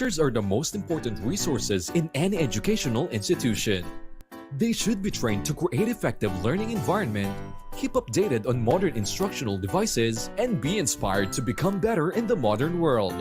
Teachers are the most important resources in any educational institution. They should be trained to create effective learning environment, keep updated on modern instructional devices, and be inspired to become better in the modern world.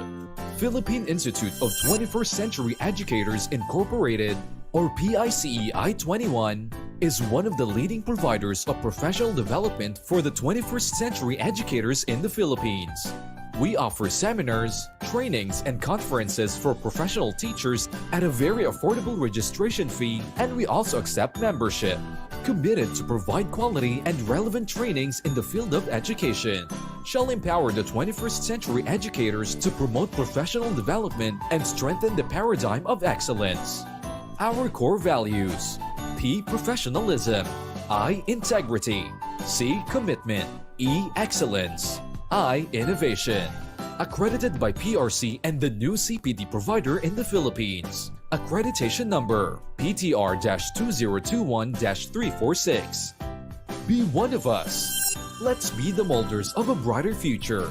Philippine Institute of 21st Century Educators Incorporated, or PICEI 21, is one of the leading providers of professional development for the 21st century educators in the Philippines. We offer seminars, trainings, and conferences for professional teachers at a very affordable registration fee, and we also accept membership. Committed to provide quality and relevant trainings in the field of education, shall empower the 21st century educators to promote professional development and strengthen the paradigm of excellence. Our core values: P. Professionalism, I. Integrity, C. Commitment, E. Excellence, I. Innovation. Accredited by PRC and the new CPD provider in the Philippines. Accreditation number PTR-2021-346. Be one of us. Let's be the molders of a brighter future.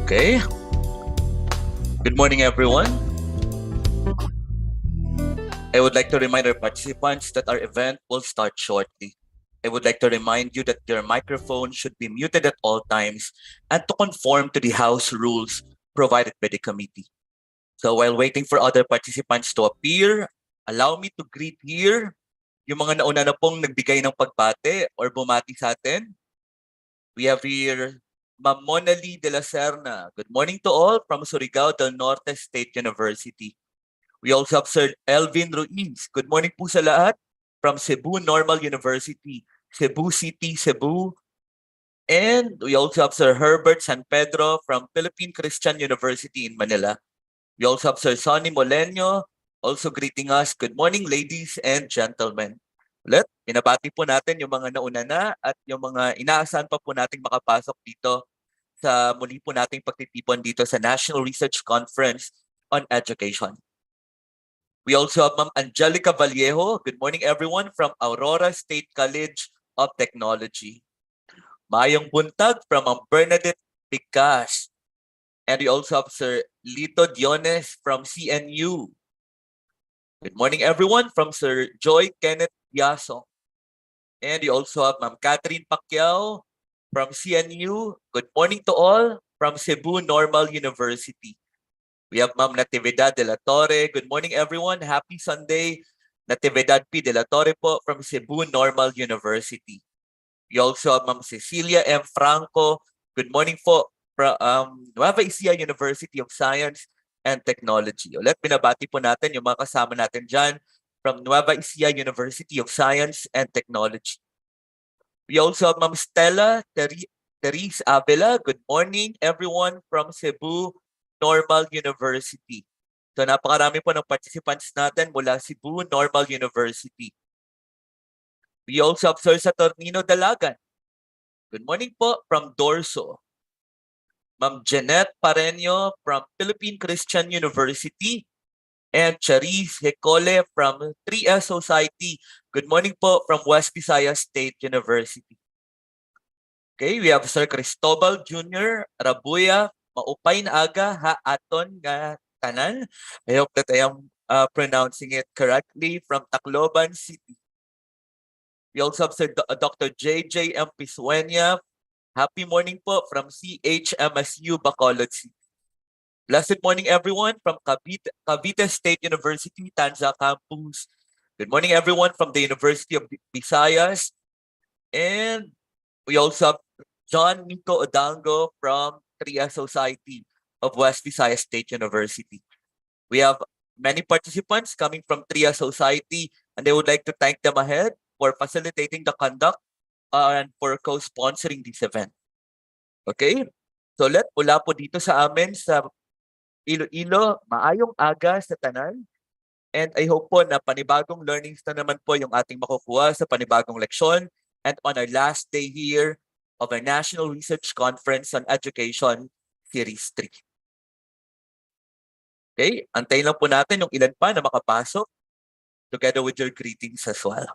Okay. Good morning, everyone. I would like to remind our participants that our event will start shortly. I would like to remind you that your microphone should be muted at all times and to conform to the House rules provided by the committee. So while waiting for other participants to appear, allow me to greet here yung mga nauna na pong nagbigay ng pagbate or bumati sa atin. We have here Ma'am Mona Lee de la Serna. Good morning to all from Surigao del Norte State University. We also have Sir Elvin Ruiz. Good morning po sa lahat from Cebu Normal University, Cebu City, Cebu. And we also have Sir Herbert San Pedro from Philippine Christian University in Manila. We also have Sir Sonny Moleño also greeting us. Good morning, ladies and gentlemen. Ulit, pinabati po natin yung mga nauna na at yung mga inaasahan pa po nating makapasok dito sa muli po nating pagtitipon dito sa National Research Conference on Education. We also have Ma'am Angelica Vallejo. Good morning, everyone, from Aurora State College of Technology. Mayong buntag from Ma'am Bernadette Picas. And we also have Sir Lito Diones from CNU. Good morning, everyone, from Sir Joy Kenneth Yaso. And we also have Ma'am Catherine Pacquiao from CNU. Good morning to all from Cebu Normal University. We have Ma'am Natividad de la Torre. Good morning, everyone. Happy Sunday. Natividad P. de la Torre po from Cebu Normal University. We also have Ma'am Cecilia M. Franco. Good morning po from Nueva Ecija University of Science and Technology. Ulit, binabati po natin yung mga kasama natin dyan from Nueva Ecija University of Science and Technology. We also have Ma'am Stella Therese Avila. Good morning, everyone from Cebu Normal University. So napakarami po ng participants natin mula Cebu Normal University. We also have Sir Saturnino Dalagan. Good morning po from Dorso. Ma'am Jeanette Pareño from Philippine Christian University. And Charis Hecole from 3S Society. Good morning po from West Visayas State University. Okay, we have Sir Cristobal Jr. Rabuya. Maupay na aga ha aton nga tanan. I hope that I am pronouncing it correctly from Tacloban City. We also have Sir Dr. JJ M. Pisueña. Happy morning po from CHMSU Bacolod City. Blessed morning, everyone, from Cavite State University, Tanza Campus. Good morning, everyone, from the University of Visayas. And we also have John Nico Odango from 3S Society of West Visayas State University. We have many participants coming from 3S Society, and I would like to thank them ahead for facilitating the conduct and for co-sponsoring this event. Okay? So mula po dito sa amin sa Iloilo, maayong aga sa tanan. And I hope po na panibagong learnings na naman po yung ating makukuha sa panibagong leksyon and on our last day here of our National Research Conference on Education Series 3. Okay, antayin lang po natin yung ilan pa na makapasok together with your greetings as well.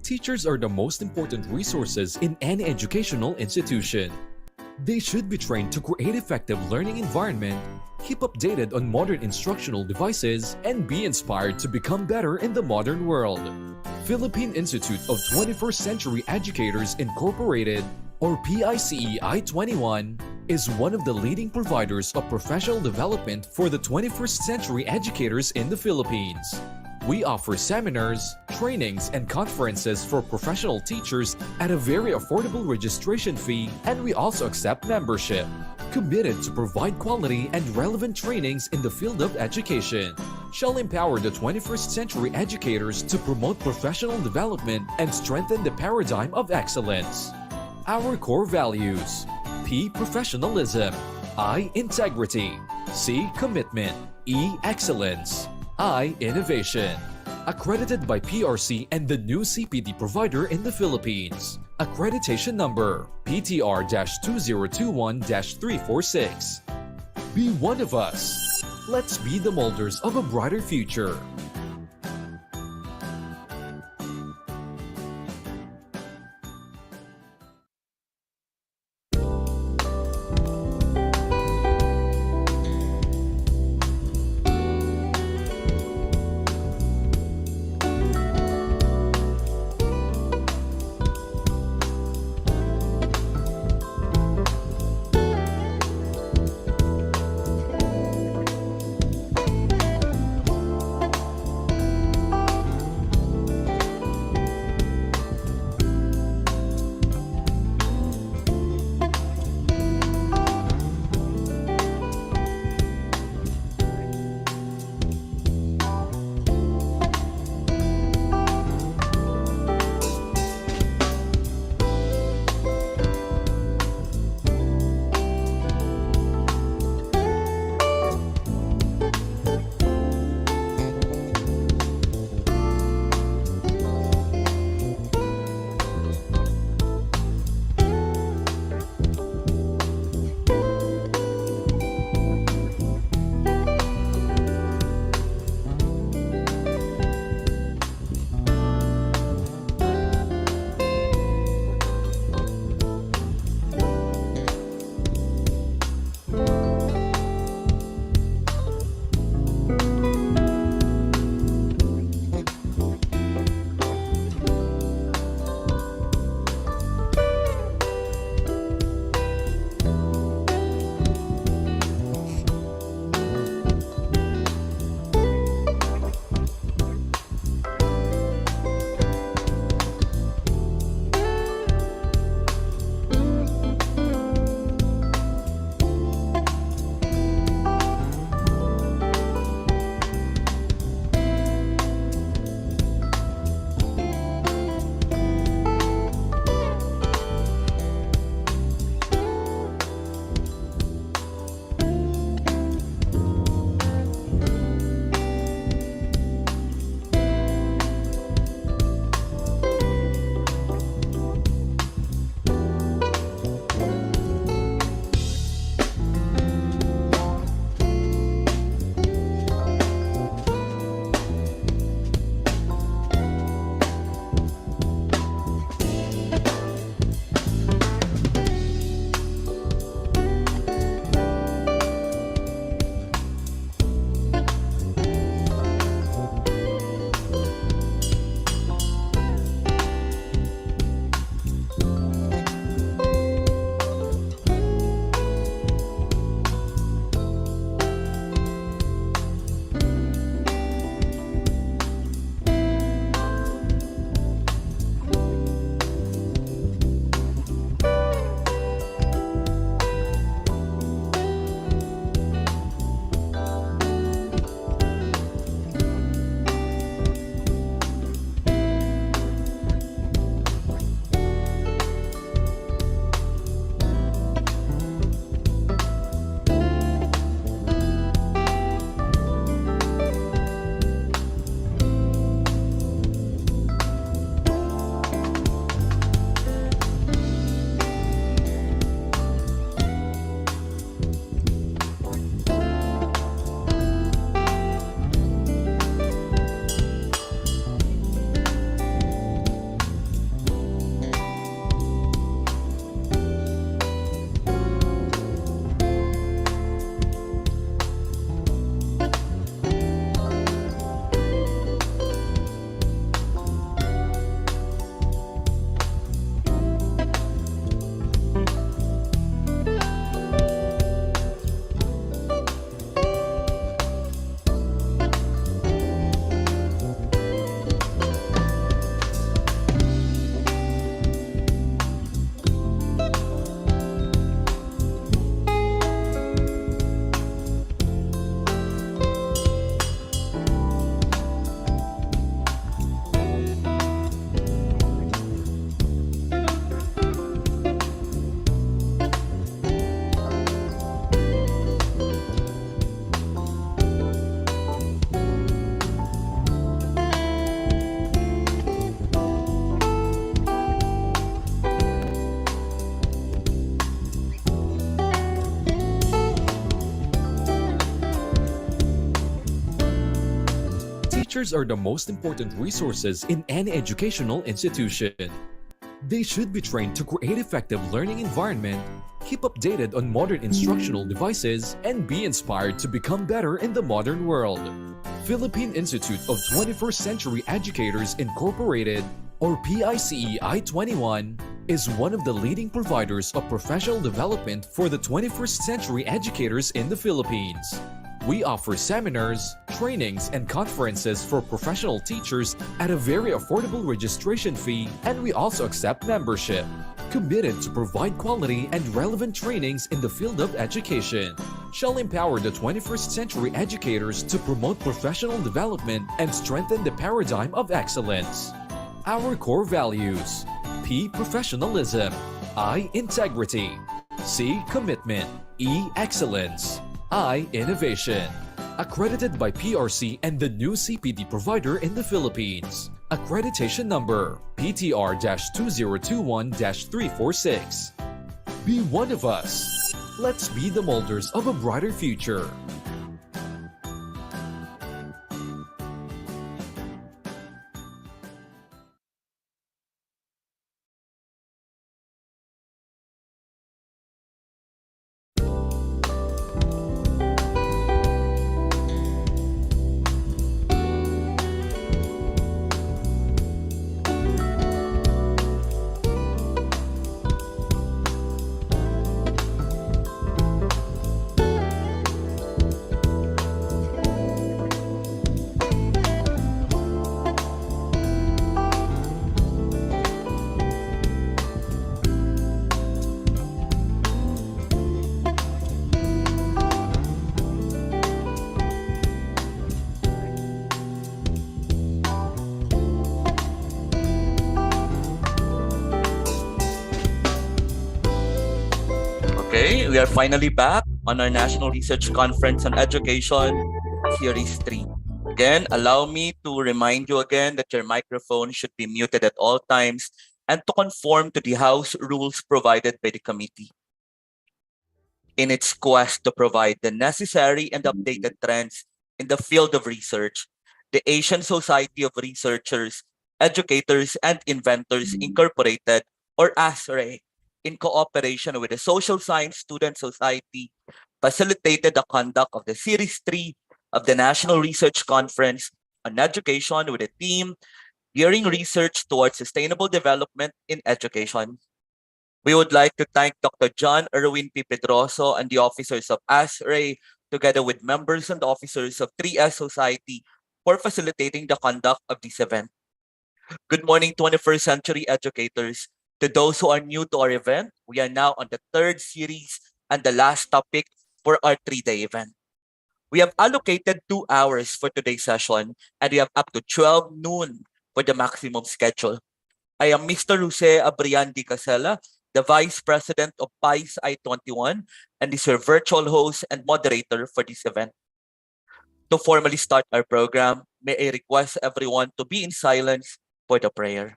Teachers are the most important resources in any educational institution. They should be trained to create effective learning environment, keep updated on modern instructional devices, and be inspired to become better in the modern world. Philippine Institute of 21st Century Educators Incorporated, or PICEI 21, is one of the leading providers of professional development for the 21st century educators in the Philippines. We offer seminars, trainings, and conferences for professional teachers at a very affordable registration fee, and we also accept membership. Committed to provide quality and relevant trainings in the field of education, shall empower the 21st century educators to promote professional development and strengthen the paradigm of excellence. Our core values: P. Professionalism, I. Integrity, C. Commitment, E. Excellence, I. Innovation. Accredited by PRC and the new CPD provider in the Philippines. Accreditation number PTR-2021-346. Be one of us. Let's be the molders of a brighter future. Teachers are the most important resources in any educational institution. They should be trained to create effective learning environment, keep updated on modern instructional devices, and be inspired to become better in the modern world. Philippine Institute of 21st Century Educators Incorporated, or PICEI-21, is one of the leading providers of professional development for the 21st century educators in the Philippines. We offer seminars, trainings, and conferences for professional teachers at a very affordable registration fee, and we also accept membership. Committed to provide quality and relevant trainings in the field of education, shall empower the 21st century educators to promote professional development and strengthen the paradigm of excellence. Our core values: P. Professionalism, I. Integrity, C. Commitment, E. Excellence, I. Innovation. Accredited by PRC and the new CPD provider in the Philippines. Accreditation number PTR-2021-346. Be one of us. Let's be the molders of a brighter future. Okay, we are finally back on our National Research Conference on Education, Series 3. Again, allow me to remind you again that your microphone should be muted at all times and to conform to the House rules provided by the committee. In its quest to provide the necessary and updated trends in the field of research, the Asian Society of Researchers, Educators, and Inventors Incorporated, or ASRE, in cooperation with the Social Science Student Society, facilitated the conduct of the Series 3 of the National Research Conference on Education with a theme Gearing Research Towards Sustainable Development in Education. We would like to thank Dr. John Erwin P. Pedroso and the officers of ASRE, together with members and officers of 3S Society, for facilitating the conduct of this event. Good morning, 21st century educators. To those who are new to our event, we are now on the third series and the last topic for our 3-day event. We have allocated 2 hours for today's session, and we have up to 12 noon for the maximum schedule. I am Mr. Jose Abrian Di Casella, the Vice President of PICE I-21, and is your virtual host and moderator for this event. To formally start our program, may I request everyone to be in silence for the prayer.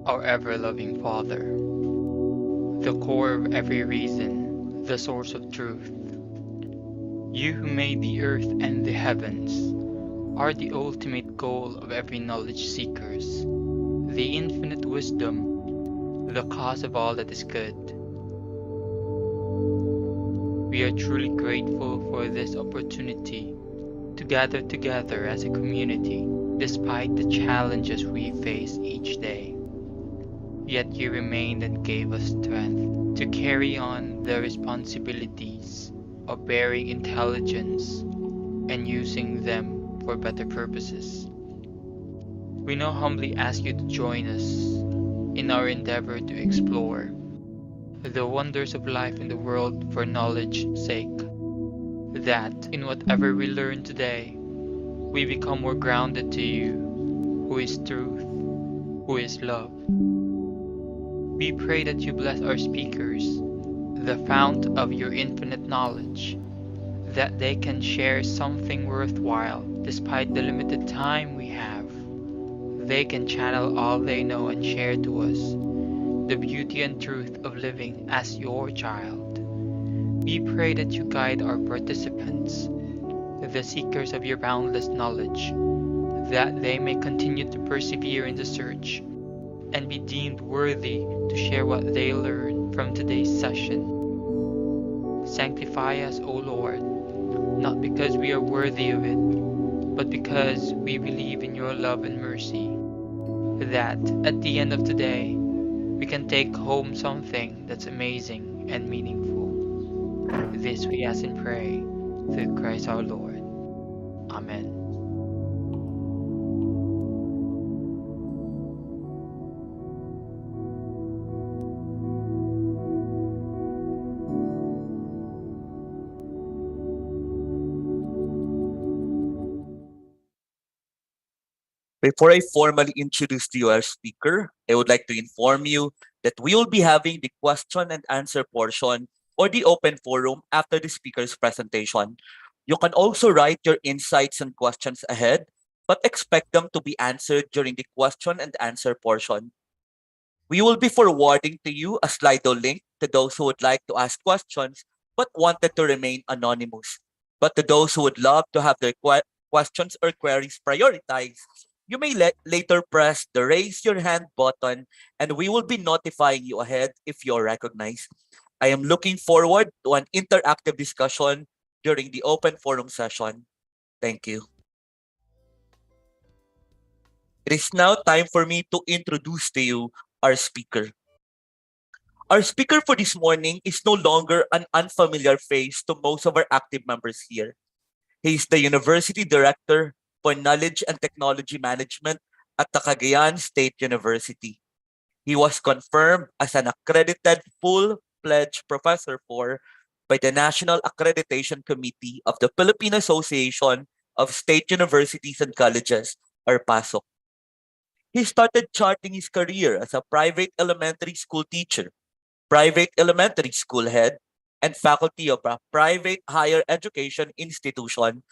Our ever-loving Father, the core of every reason, the source of truth. You who made the earth and the heavens are the ultimate goal of every knowledge seekers, the infinite wisdom, the cause of all that is good. We are truly grateful for this opportunity to gather together as a community despite the challenges we face each day. Yet you remained and gave us strength to carry on the responsibilities of bearing intelligence and using them for better purposes. We now humbly ask you to join us in our endeavor to explore the wonders of life in the world for knowledge's sake, that in whatever we learn today, we become more grounded to you, who is truth, who is love. We pray that you bless our speakers, the fount of your infinite knowledge, that they can share something worthwhile despite the limited time we have. They can channel all they know and share to us the beauty and truth of living as your child. We pray that you guide our participants, the seekers of your boundless knowledge, that they may continue to persevere in the search and be deemed worthy to share what they learn from today's session. Sanctify us, O Lord, not because we are worthy of it, but because we believe in your love and mercy, that at the end of the day, we can take home something that's amazing and meaningful. This we ask and pray through Christ our Lord. Amen. Before I formally introduce to you our speaker, I would like to inform you that we will be having the question and answer portion or the open forum after the speaker's presentation. You can also write your insights and questions ahead, but expect them to be answered during the question and answer portion. We will be forwarding to you a Slido link to those who would like to ask questions but wanted to remain anonymous. But to those who would love to have their questions or queries prioritized, you may later press the raise your hand button and we will be notifying you ahead if you're recognized. I am looking forward to an interactive discussion during the open forum session. Thank you. It is now time for me to introduce to you our speaker. Our speaker for this morning is no longer an unfamiliar face to most of our active members here. He is the University Director for Knowledge and Technology Management at the Cagayan State University. He was confirmed as an accredited full-fledged professor by the National Accreditation Committee of the Philippine Association of State Universities and Colleges, or PASOK. He started charting his career as a private elementary school teacher, private elementary school head, and faculty of a private higher education institution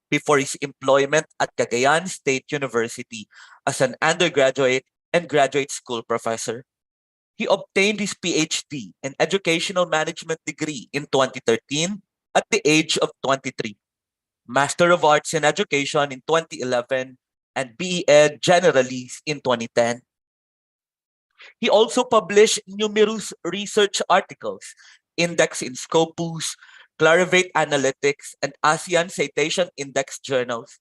before his employment at Cagayan State University as an undergraduate and graduate school professor. He obtained his PhD in Educational Management degree in 2013 at the age of 23, Master of Arts in Education in 2011, and BE Ed Generalist in 2010. He also published numerous research articles, indexed in Scopus, Clarivate Analytics, and ASEAN Citation Index journals.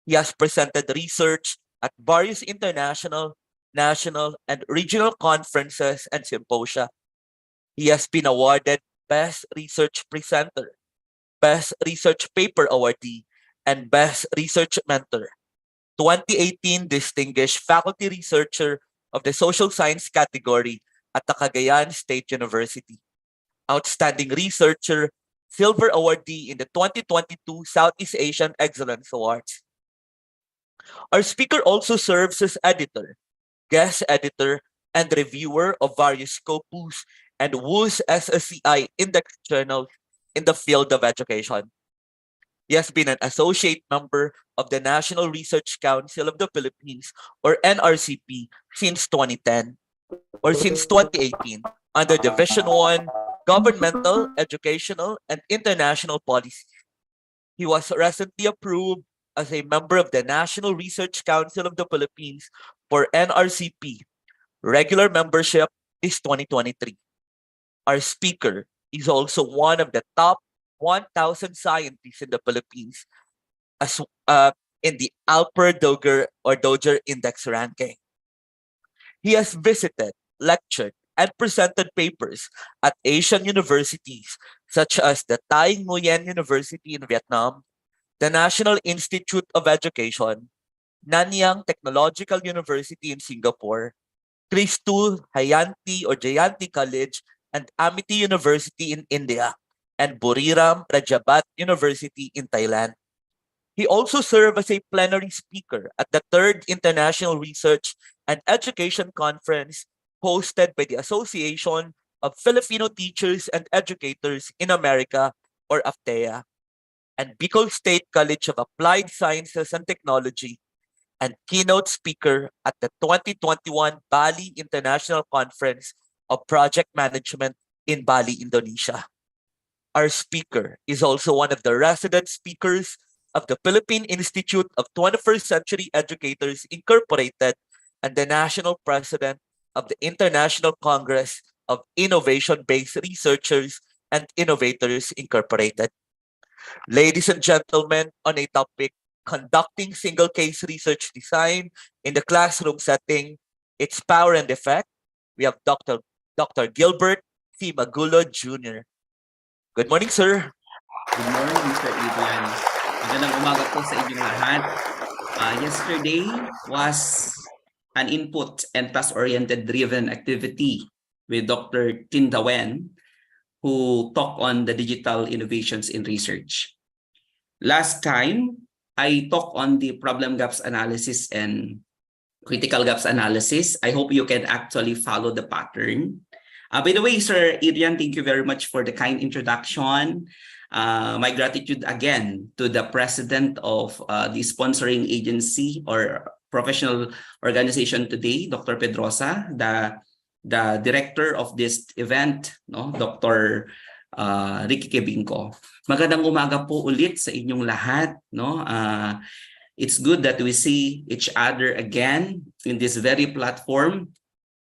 He has presented research at various international, national, and regional conferences and symposia. He has been awarded Best Research Presenter, Best Research Paper Awardee, and Best Research Mentor. 2018 Distinguished Faculty Researcher of the Social Science category at the Cagayan State University. Outstanding Researcher, Silver Awardee in the 2022 Southeast Asian Excellence Awards. Our speaker also serves as editor, guest editor, and reviewer of various Scopus and WUS SSCI index journals in the field of education. He has been an associate member of the National Research Council of the Philippines, or NRCP, since 2010, or since 2018, under Division 1, Governmental, Educational, and International Policies. He was recently approved as a member of the National Research Council of the Philippines for NRCP. Regular membership is 2023. Our speaker is also one of the top 1,000 scientists in the Philippines as in the Alper-Doger Index ranking. He has visited, lectured, and presented papers at Asian universities such as the Tay Nguyen University in Vietnam, the National Institute of Education, Nanyang Technological University in Singapore, Christul Jayanti College, and Amity University in India, and Buriram Rajabat University in Thailand. He also served as a plenary speaker at the 3rd International Research and Education Conference hosted by the Association of Filipino Teachers and Educators in America, or AFTEA. and Bicol State College of Applied Sciences and Technology, and keynote speaker at the 2021 Bali International Conference of Project Management in Bali, Indonesia. Our speaker is also one of the resident speakers of the Philippine Institute of 21st Century Educators Incorporated and the national president of the International Congress of Innovation-Based Researchers and Innovators Incorporated. Ladies and gentlemen, on a topic, conducting single-case research design in the classroom setting, its power and effect, we have Dr. Gilbert C. Magulod Jr. Good morning, sir. Good morning, Mr. Adrian. Magandang umaga po sa inyong lahat. Yesterday was an input and task-oriented driven activity with Dr. Tindawen, who talked on the digital innovations in research. Last time, I talked on the problem gaps analysis and critical gaps analysis. I hope you can actually follow the pattern. By the way, Sir Adrian, thank you very much for the kind introduction. My gratitude again to the president of the sponsoring agency or professional organization today, Dr. Pedrosa, the director of this event, no, Dr. Ricky Kebinko. Magandang umaga po ulit sa inyong lahat, no? It's good that we see each other again in this very platform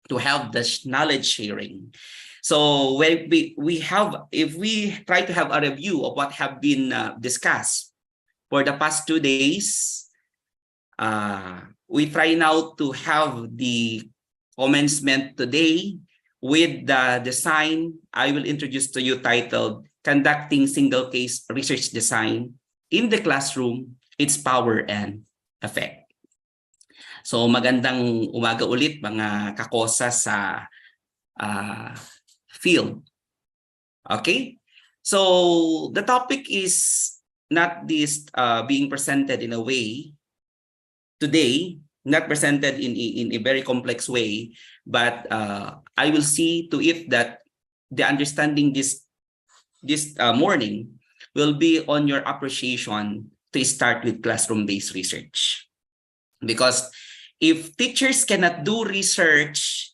to have the knowledge sharing. So when if we try to have a review of what have been discussed for the past 2 days, we try now to have the commencement today with the design I will introduce to you titled Conducting Single Case Research Design in the Classroom, Its Power and Effect. So magandang umaga ulit mga kakosa sa field. Okay? So the topic is not this being presented in a way today, not presented in a very complex way, but I will see to it that the understanding this morning will be on your appreciation to start with classroom-based research. Because if teachers cannot do research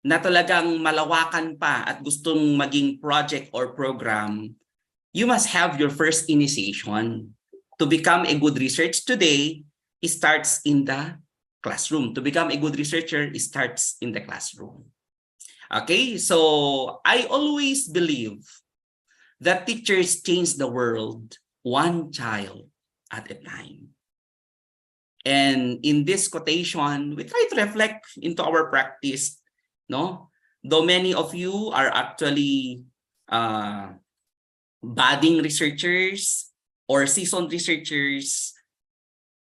na talagang malawakan pa at gustong maging project or program, you must have your first initiation. To become a good research today, it starts in the classroom. To become a good researcher, it starts in the classroom. Okay, so I always believe that teachers change the world one child at a time. And in this quotation, we try to reflect into our practice, no? Though many of you are actually budding researchers or seasoned researchers,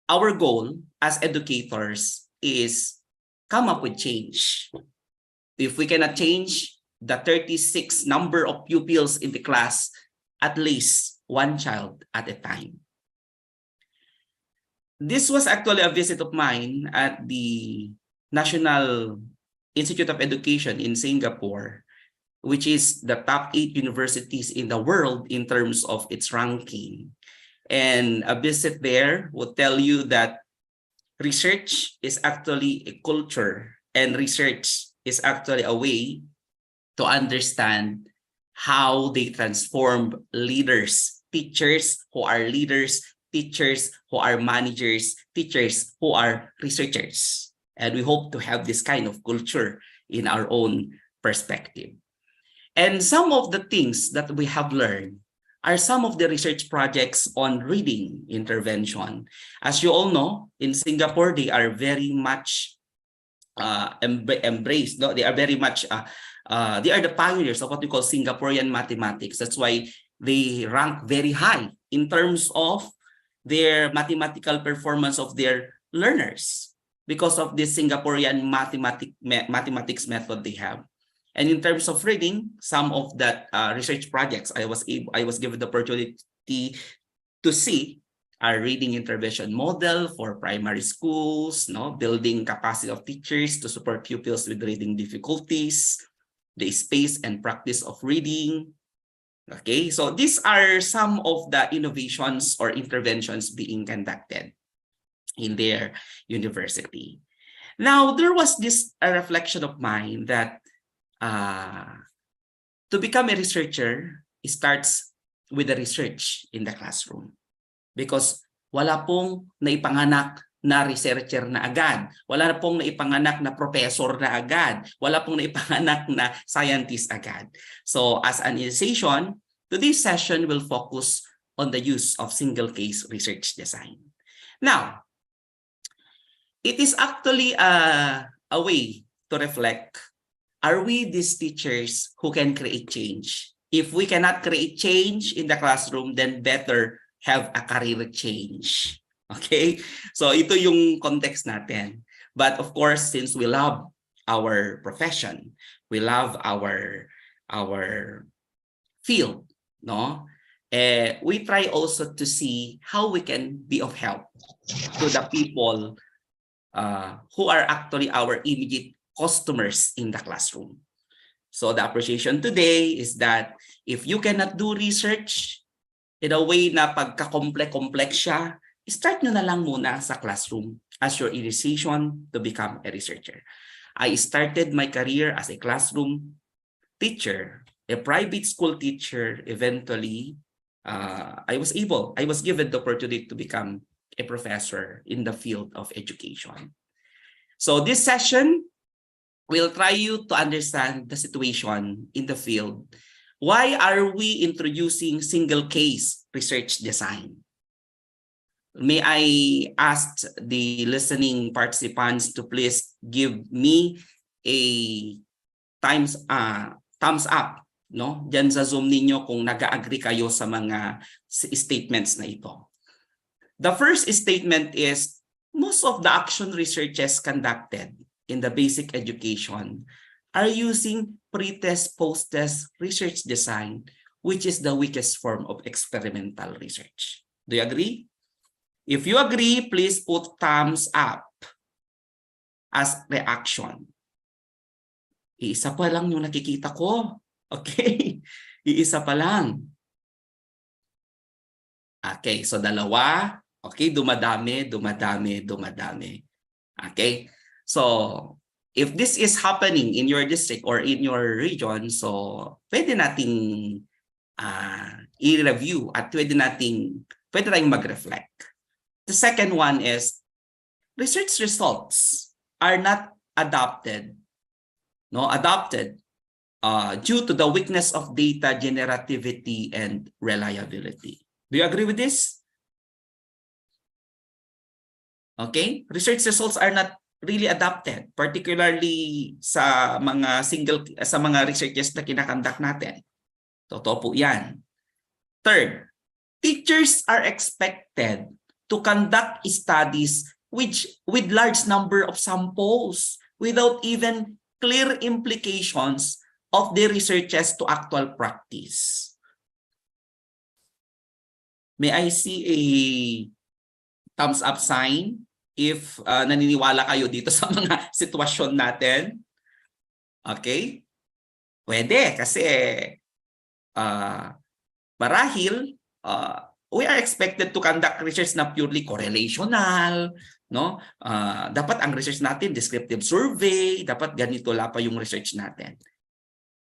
our goal as educators is come up with change. If we cannot change the 36 number of pupils in the class, at least one child at a time. This was actually a visit of mine at the National Institute of Education in Singapore, which is the top 8 universities in the world in terms of its ranking. And a visit there will tell you that research is actually a culture, and research is actually a way to understand how they transform leaders, teachers who are leaders, teachers who are managers, teachers who are researchers. And we hope to have this kind of culture in our own perspective. And some of the things that we have learned are some of the research projects on reading intervention. As you all know, in Singapore, they are very much embraced. No? They are very much, they are the pioneers of what we call Singaporean mathematics. That's why they rank very high in terms of their mathematical performance of their learners because of this Singaporean mathematics method they have. And in terms of reading, some of that research projects I was given the opportunity to see our reading intervention model for primary schools, no, building capacity of teachers to support pupils with reading difficulties, the space and practice of reading, Okay, so these are some of the innovations or interventions being conducted in their university. Now, there was this a reflection of mine that to become a researcher, it starts with the research in the classroom. Because wala pong naipanganak na researcher na agad. Wala na pong naipanganak na professor na agad. Wala pong naipanganak na scientist agad. So as an initiation, today's session will focus on the use of single case research design. Now, it is actually a way to reflect, are we these teachers who can create change? If we cannot create change in the classroom, then better have a career change. Okay? So ito yung context natin. But of course, since we love our profession, we love our field, no? We try also to see how we can be of help to the people who are actually our immediate customers in the classroom. So the appreciation today is that if you cannot do research in a way na pagka-complex siya, start nyo na lang muna sa classroom as your initiation to become a researcher. I started my career as a classroom teacher, a private school teacher. Eventually, I was given the opportunity to become a professor in the field of education. So this session will try you to understand the situation in the field. Why are we introducing single case research design? May I ask the listening participants to please give me a thumbs up, no? Diyan sa Zoom ninyo kung nag-agree kayo sa mga statements na ito. The first statement is, most of the action researches conducted in the basic education are using pre-test, post-test research design, which is the weakest form of experimental research. Do you agree? If you agree, please put thumbs up as reaction. Iisa pa lang yung nakikita ko. Okay? Iisa pa lang. Okay, so dalawa. Okay, dumadami. Okay? So, if this is happening in your district or in your region, so pwede nating i-review at pwede tayong mag-reflect. The second one is, research results are not adopted due to the weakness of data generativity and reliability. Do you agree with this? Okay? Research results are not really adapted, particularly sa mga researches na kinakandak natin. Totoo po yan. Third, teachers are expected to conduct studies with large number of samples without even clear implications of the researches to actual practice. May I see a thumbs up sign if naniniwala kayo dito sa mga sitwasyon natin? Okay? Pwede kasi marahil we are expected to conduct research na purely correlational, no? Dapat ang research natin descriptive survey, dapat ganito la pa yung research natin.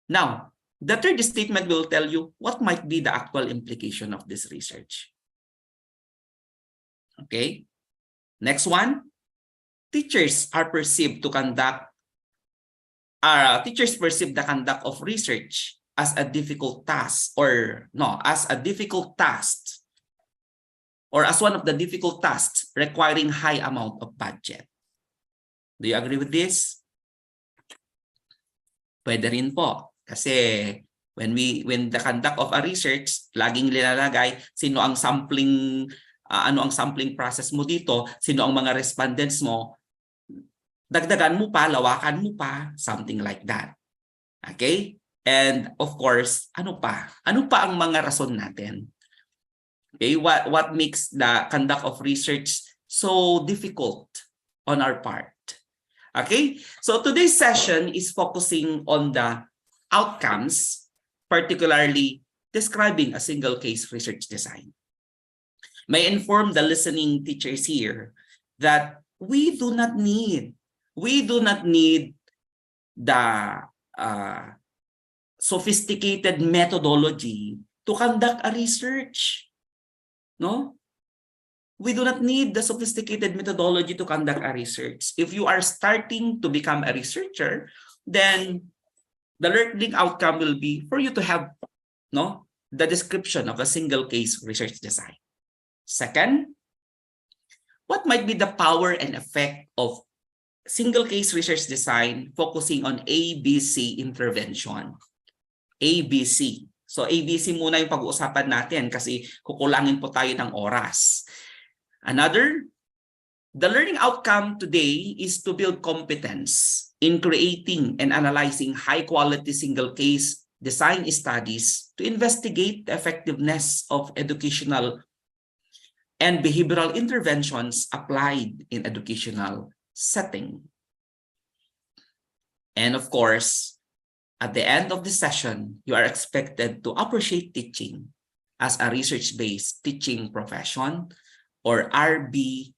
Now, the third statement will tell you what might be the actual implication of this research. Okay? Next one, teachers perceive the conduct of research as a difficult task or as one of the difficult tasks requiring high amount of budget. Do you agree with this? Pwede rin po. Kasi when the conduct of a research, laging nilalagay sino ang sampling, ano ang sampling process mo dito, sino ang mga respondents mo, dagdagan mo pa, lawakan mo pa, something like that. Okay? And of course, ano pa? Ano pa ang mga rason natin? Okay, what makes the conduct of research so difficult on our part? Okay, so today's session is focusing on the outcomes, particularly describing a single case research design. May I inform the listening teachers here that we do not need the sophisticated methodology to conduct a research. No? We do not need the sophisticated methodology to conduct a research. If you are starting to become a researcher, then the learning outcome will be for you to have the description of a single case research design. Second, what might be the power and effect of single case research design focusing on ABC intervention? ABC. So ABC muna yung pag-uusapan natin kasi kukulangin po tayo ng oras. The learning outcome today is to build competence in creating and analyzing high-quality single-case design studies to investigate the effectiveness of educational and behavioral interventions applied in educational setting. And of course, at the end of the session, you are expected to appreciate teaching as a research-based teaching profession, or RBTP.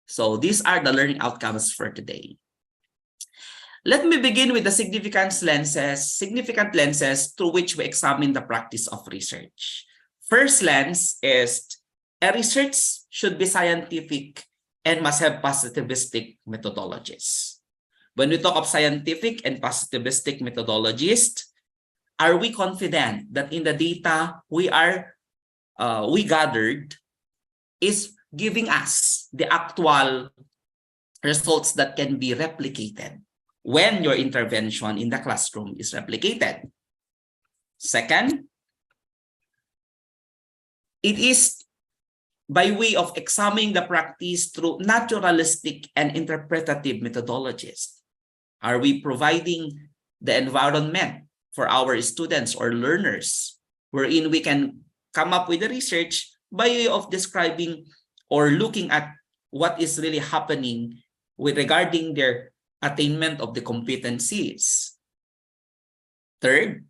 So these are the learning outcomes for today. Let me begin with the significant lenses through which we examine the practice of research. First lens is a research should be scientific and must have positivistic methodologies. When we talk of scientific and positivistic methodologies, are we confident that in the data we gathered is giving us the actual results that can be replicated when your intervention in the classroom is replicated? Second, it is by way of examining the practice through naturalistic and interpretative methodologies. Are we providing the environment for our students or learners wherein we can come up with the research by way of describing or looking at what is really happening with regarding their attainment of the competencies? Third,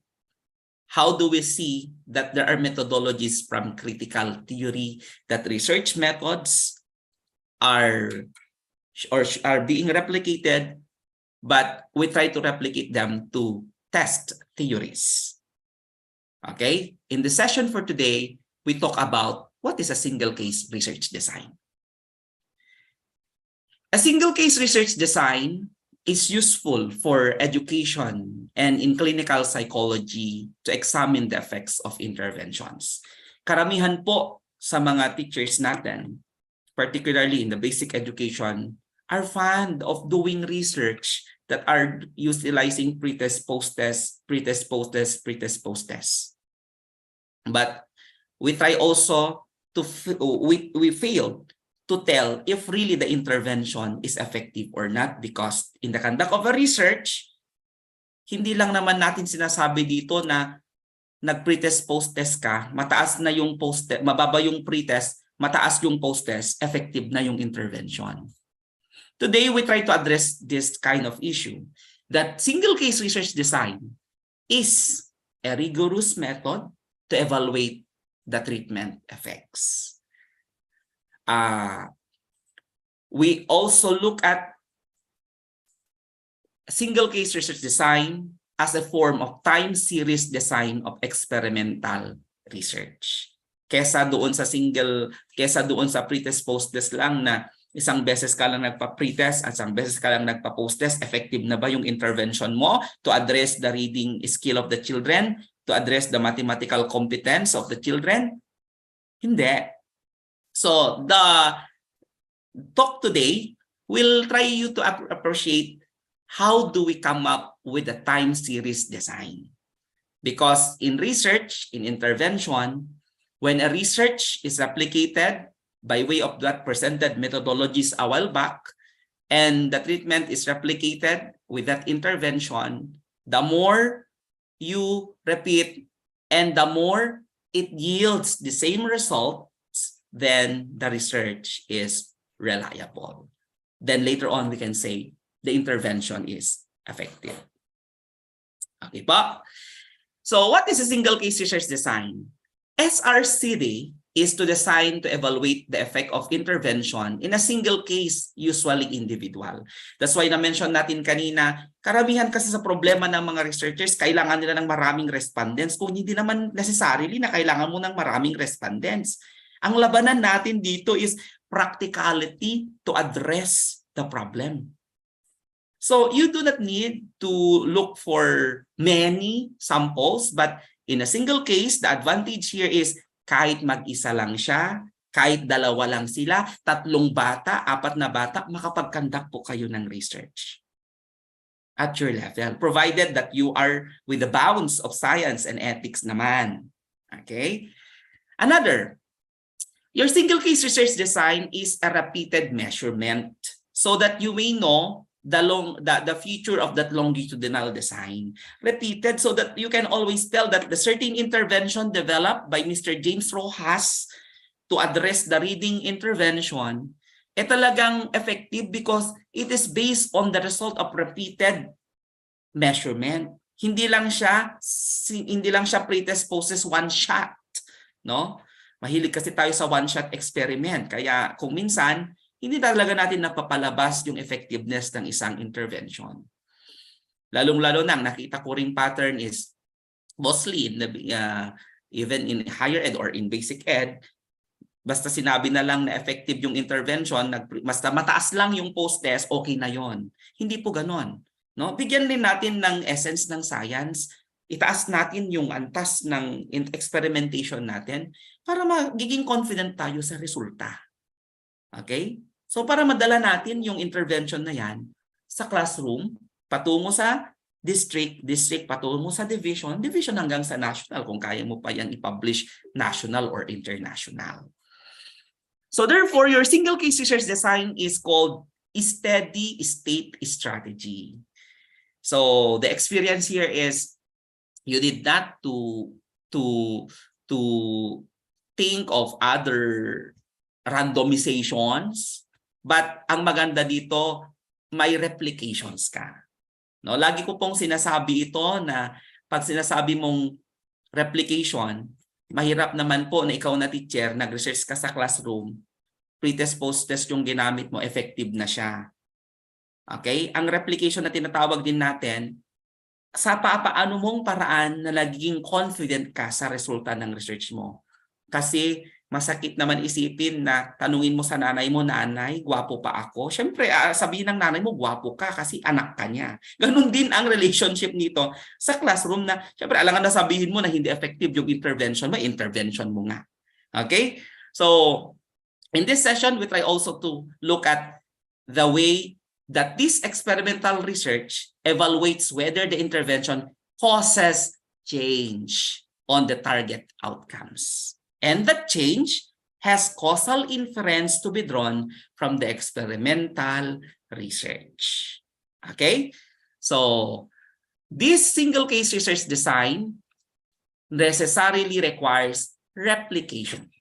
how do we see that there are methodologies from critical theory that research methods are being replicated, but we try to replicate them to test theories? Okay, in the session for today, we talk about what is a single case research design. A single case research design is useful for education and in clinical psychology to examine the effects of interventions. Karamihan po sa mga teachers natin, particularly in the basic education, are fond of doing research that are utilizing pretest, post-test, pretest, post-test, pretest, post-test. But we try also to, we fail to tell if really the intervention is effective or not, because in the conduct of a research, hindi lang naman natin sinasabi dito na nag-pretest post-test ka, mataas na yung post-test, mababa yung pretest, mataas yung post-test, effective na yung intervention. Today, we try to address this kind of issue, that single case research design is a rigorous method to evaluate the treatment effects. We also look at single case research design as a form of time series design of experimental research. Kesa doon sa pretest post-test lang na isang beses ka lang nagpa-pretest at isang beses ka lang nagpa-post-test, effective na ba yung intervention mo to address the reading skill of the children, to address the mathematical competence of the children? Hindi. So the talk today will try you to appreciate how do we come up with a time series design. Because in research, in intervention, when a research is replicated by way of that presented methodologies a while back, and the treatment is replicated with that intervention, the more you repeat and the more it yields the same result, then the research is reliable. Then later on, we can say the intervention is effective. Okay pa? So what is a single case research design? SRCD is to design to evaluate the effect of intervention in a single case, usually individual. That's why na-mention natin kanina, karamihan kasi sa problema ng mga researchers, kailangan nila ng maraming respondents kung hindi naman necessarily na kailangan mo ng maraming respondents. Ang labanan natin dito is practicality to address the problem. So you do not need to look for many samples, but in a single case, the advantage here is kahit mag-isa lang siya, kahit dalawa lang sila, 3 bata, 4 na bata, makapag-conduct po kayo ng research at your level, provided that you are with the bounds of science and ethics naman. Okay? Another, your single case research design is a repeated measurement so that you may know the future of that longitudinal design. Repeated so that you can always tell that the certain intervention developed by Mr. James Rojas to address the reading intervention talagang effective because it is based on the result of repeated measurement. Hindi lang siya predisposes one shot, no? Mahilig kasi tayo sa one shot experiment. Kaya kung minsan hindi talaga natin napapalabas yung effectiveness ng isang intervention. Lalong-lalo na, nakita ko ring pattern is mostly in the, even in higher ed or in basic ed, basta sinabi na lang na effective yung intervention, basta mataas lang yung post-test, okay na yon. Hindi po ganon. No? Bigyan din natin ng essence ng science, itaas natin yung antas ng experimentation natin para magiging confident tayo sa resulta. Okay? So para madala natin yung intervention na yan sa classroom, patungo sa district patungo sa division hanggang sa national kung kaya mo pa yan i-publish national or international. So therefore, your single case research design is called steady state strategy. So the experience here is you did not to think of other randomizations, but ang maganda dito, may replications ka. No, lagi ko pong sinasabi ito na pag sinasabi mong replication, mahirap naman po na ikaw na teacher, nag-research ka sa classroom, pre-test, post-test yung ginamit mo, effective na siya. Okay? Ang replication na tinatawag din natin, sa paano mong paraan na naging confident ka sa resulta ng research mo. Kasi masakit naman isipin na tanungin mo sa nanay mo, nanay, gwapo pa ako. Siyempre, sabihin ng nanay mo, gwapo ka kasi anak ka niya. Ganun din ang relationship nito sa classroom na, siyempre, alangan na sabihin mo na hindi effective yung intervention mo nga. Okay? So, in this session, we try also to look at the way that this experimental research evaluates whether the intervention causes change on the target outcomes. And that change has causal inference to be drawn from the experimental research. Okay? So, this single case research design necessarily requires replication.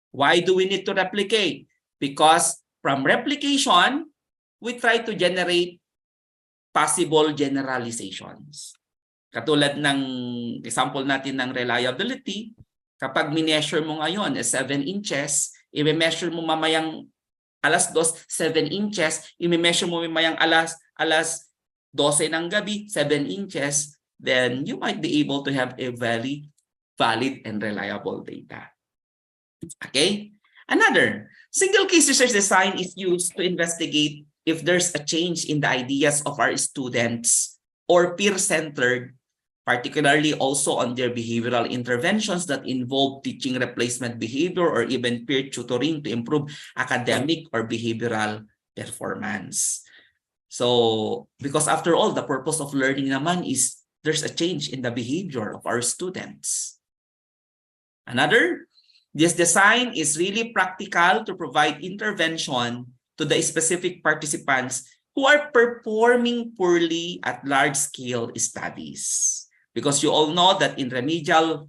Why do we need to replicate? Because from replication, we try to generate possible generalizations. Katulad ng example natin ng reliability, kapag mineasure mo ngayon is 7 inches, i-measure mo mamayang alas 2, 7 inches, i-measure mo mamayang alas 12 ng gabi, 7 inches, then you might be able to have a very valid and reliable data. Okay? Another, single case research design is used to investigate if there's a change in the ideas of our students or peer-centered, particularly also on their behavioral interventions that involve teaching replacement behavior or even peer tutoring to improve academic or behavioral performance. So, because after all, the purpose of learning naman is there's a change in the behavior of our students. Another, this design is really practical to provide intervention to the specific participants who are performing poorly at large-scale studies. Because you all know that in remedial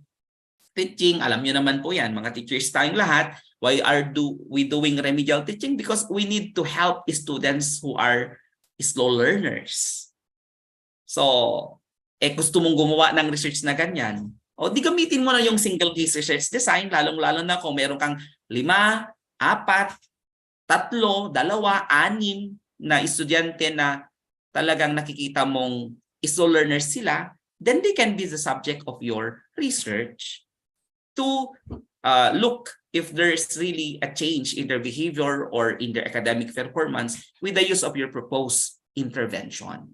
teaching, alam nyo naman po yan, mga teachers tayong lahat, why are we doing remedial teaching? Because we need to help students who are slow learners. So, gusto mong gumawa ng research na ganyan, o di gamitin mo na yung single case research design, lalong-lalo na kung meron kang 5, 4, 3, 2, 6 na estudyante na talagang nakikita mong slow learners sila, then they can be the subject of your research to look if there's really a change in their behavior or in their academic performance with the use of your proposed intervention.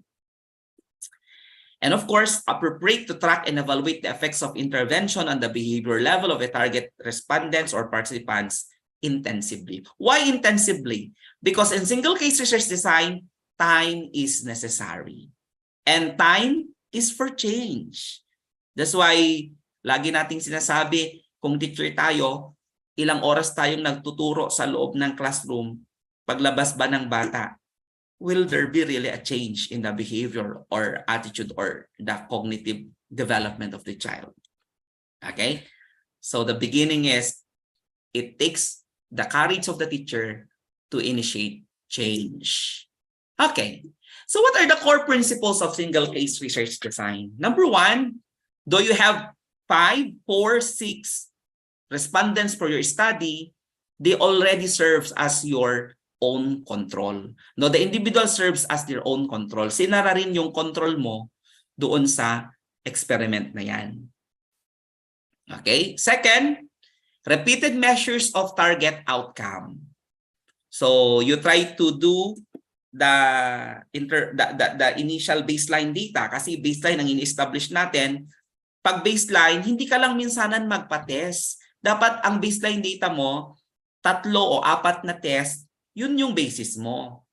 And of course, appropriate to track and evaluate the effects of intervention on the behavior level of a target respondents or participants intensively. Why intensively? Because in single case research design, time is necessary. And time is for change. That's why lagi nating sinasabi, kung teacher tayo, ilang oras tayong nagtuturo sa loob ng classroom, paglabas ba ng bata, will there be really a change in the behavior or attitude or the cognitive development of the child? Okay? So the beginning is, it takes the courage of the teacher to initiate change. Okay. So what are the core principles of single case research design? Number 1, though you have 5, 4, 6 respondents for your study, they already serves as your own control. No, the individual serves as their own control. Sinara rin yung control mo doon sa experiment na yan. Okay? Second, repeated measures of target outcome. So you try to do the initial baseline data kasi baseline ang ini-establish natin. Pag baseline, hindi ka lang minsanan magpa-test. Dapat ang baseline data mo, 3 o 4 na test, yun yung basis mo.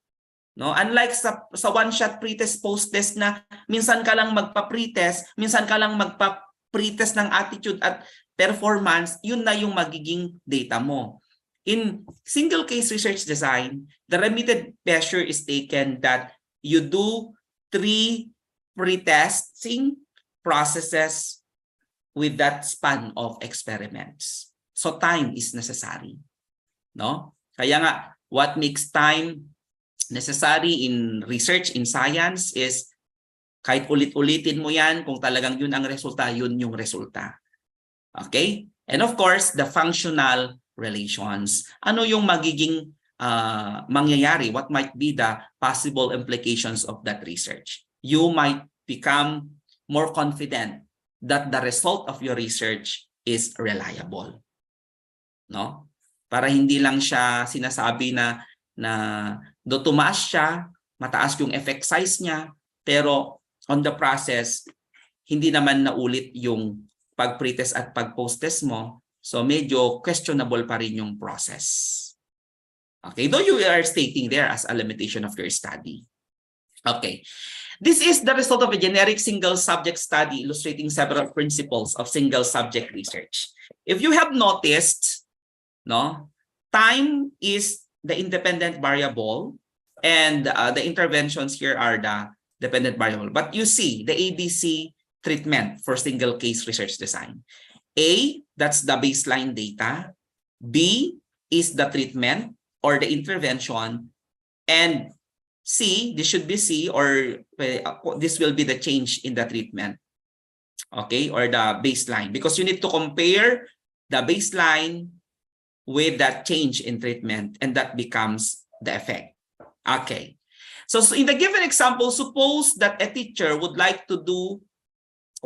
No? Unlike sa one-shot pretest post-test na minsan ka lang magpa-pretest, minsan ka lang magpa-pretest ng attitude at performance, yun na yung magiging data mo. In single case research design, the repeated measure is taken that you do 3 pretesting processes with that span of experiments. So time is necessary. No? Kaya nga, what makes time necessary in research, in science is kahit ulit-ulitin mo yan, kung talagang yun ang resulta, yun yung resulta. Okay? And of course, the functional relations. Ano yung magiging mangyayari? What might be the possible implications of that research? You might become more confident that the result of your research is reliable. No? Para hindi lang siya sinasabi na do tumaas siya, mataas yung effect size niya, pero on the process, hindi naman naulit yung pag-pretest at pag-post-test mo. So medyo questionable pa rin yung process. Okay, though you are stating there as a limitation of your study. Okay. This is the result of a generic single subject study illustrating several principles of single subject research. If you have noticed, no, time is the independent variable and the interventions here are the dependent variable. But you see the ABC treatment for single case research design. A, that's the baseline data. B is the treatment or the intervention. And C, this should be C, or this will be the change in the treatment, okay, or the baseline, because you need to compare the baseline with that change in treatment, and that becomes the effect. Okay, so in the given example, suppose that a teacher would like to do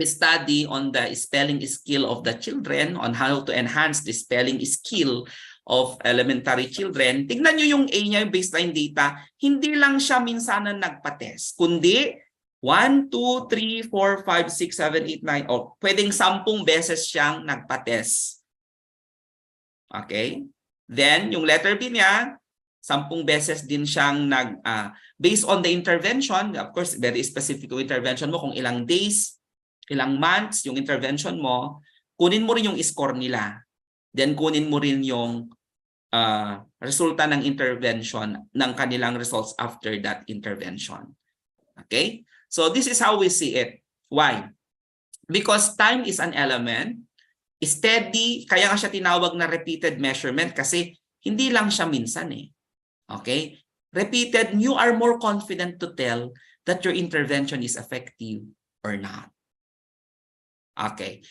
a study on the spelling skill of the children, on how to enhance the spelling skill of elementary children. Tignan nyo yung A niya, yung baseline data, hindi lang siya minsanan nagpa-test, kundi 1, 2, 3, 4, 5, 6, 7, 8, 9, o pwedeng 10 beses siyang nagpa-test. Okay? Then, yung letter B niya, 10 beses din siyang based on the intervention, of course, very specific yung intervention mo, kung ilang days, ilang months yung intervention mo, kunin mo rin yung score nila. Then kunin mo rin yung resulta ng intervention ng kanilang results after that intervention. Okay? So this is how we see it. Why? Because time is an element, steady, kaya nga siya tinawag na repeated measurement kasi hindi lang siya minsan eh. Okay? Repeated, you are more confident to tell that your intervention is effective or not. Okay.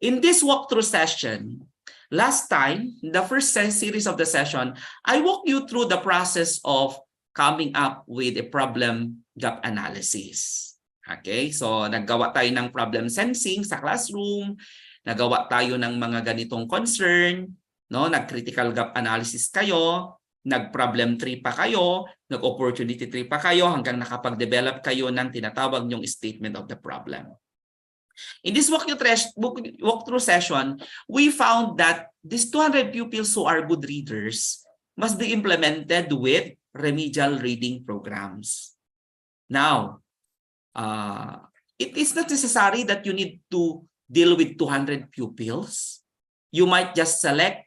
In this walkthrough session, last time, the first series of the session, I walked you through the process of coming up with a problem gap analysis. Okay, so naggawa tayo ng problem sensing sa classroom, nagawa tayo ng mga ganitong concern, no? Nag-critical gap analysis kayo, nag-problem tree pa kayo, nag-opportunity tree pa kayo hanggang nakapag-develop kayo ng tinatawag nyong statement of the problem. In this walkthrough session, we found that these 200 pupils who are good readers must be implemented with remedial reading programs. Now, it is not necessary that you need to deal with 200 pupils. You might just select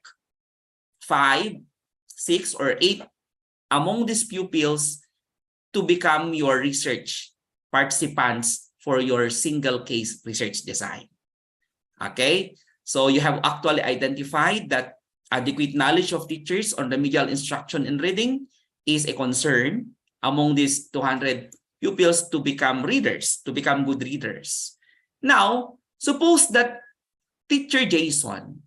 5, 6, or 8 among these pupils to become your research participants for your single case research design. Okay, so you have actually identified that adequate knowledge of teachers on remedial instruction and reading is a concern among these 200 pupils to become readers, to become good readers. Now, suppose that teacher Jason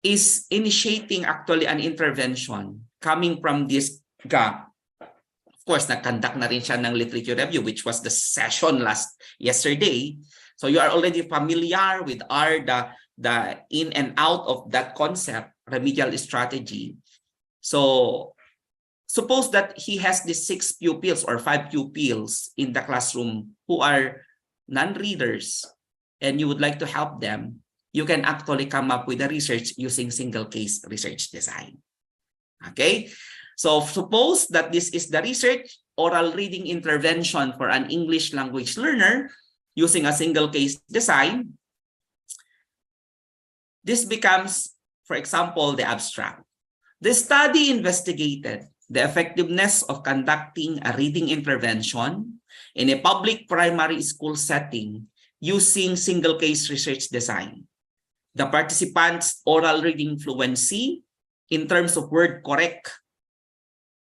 is initiating actually an intervention coming from this gap. Of course, nag-conduct na rin siya ng literature review, which was the session yesterday. So you are already familiar with the in and out of that concept, remedial strategy. So suppose that he has these 6 pupils or 5 pupils in the classroom who are non-readers and you would like to help them, you can actually come up with a research using single case research design. Okay, so suppose that this is the research oral reading intervention for an English language learner using a single case design. This becomes, for example, the abstract. The study investigated the effectiveness of conducting a reading intervention in a public primary school setting using single case research design. The participants' oral reading fluency in terms of word correct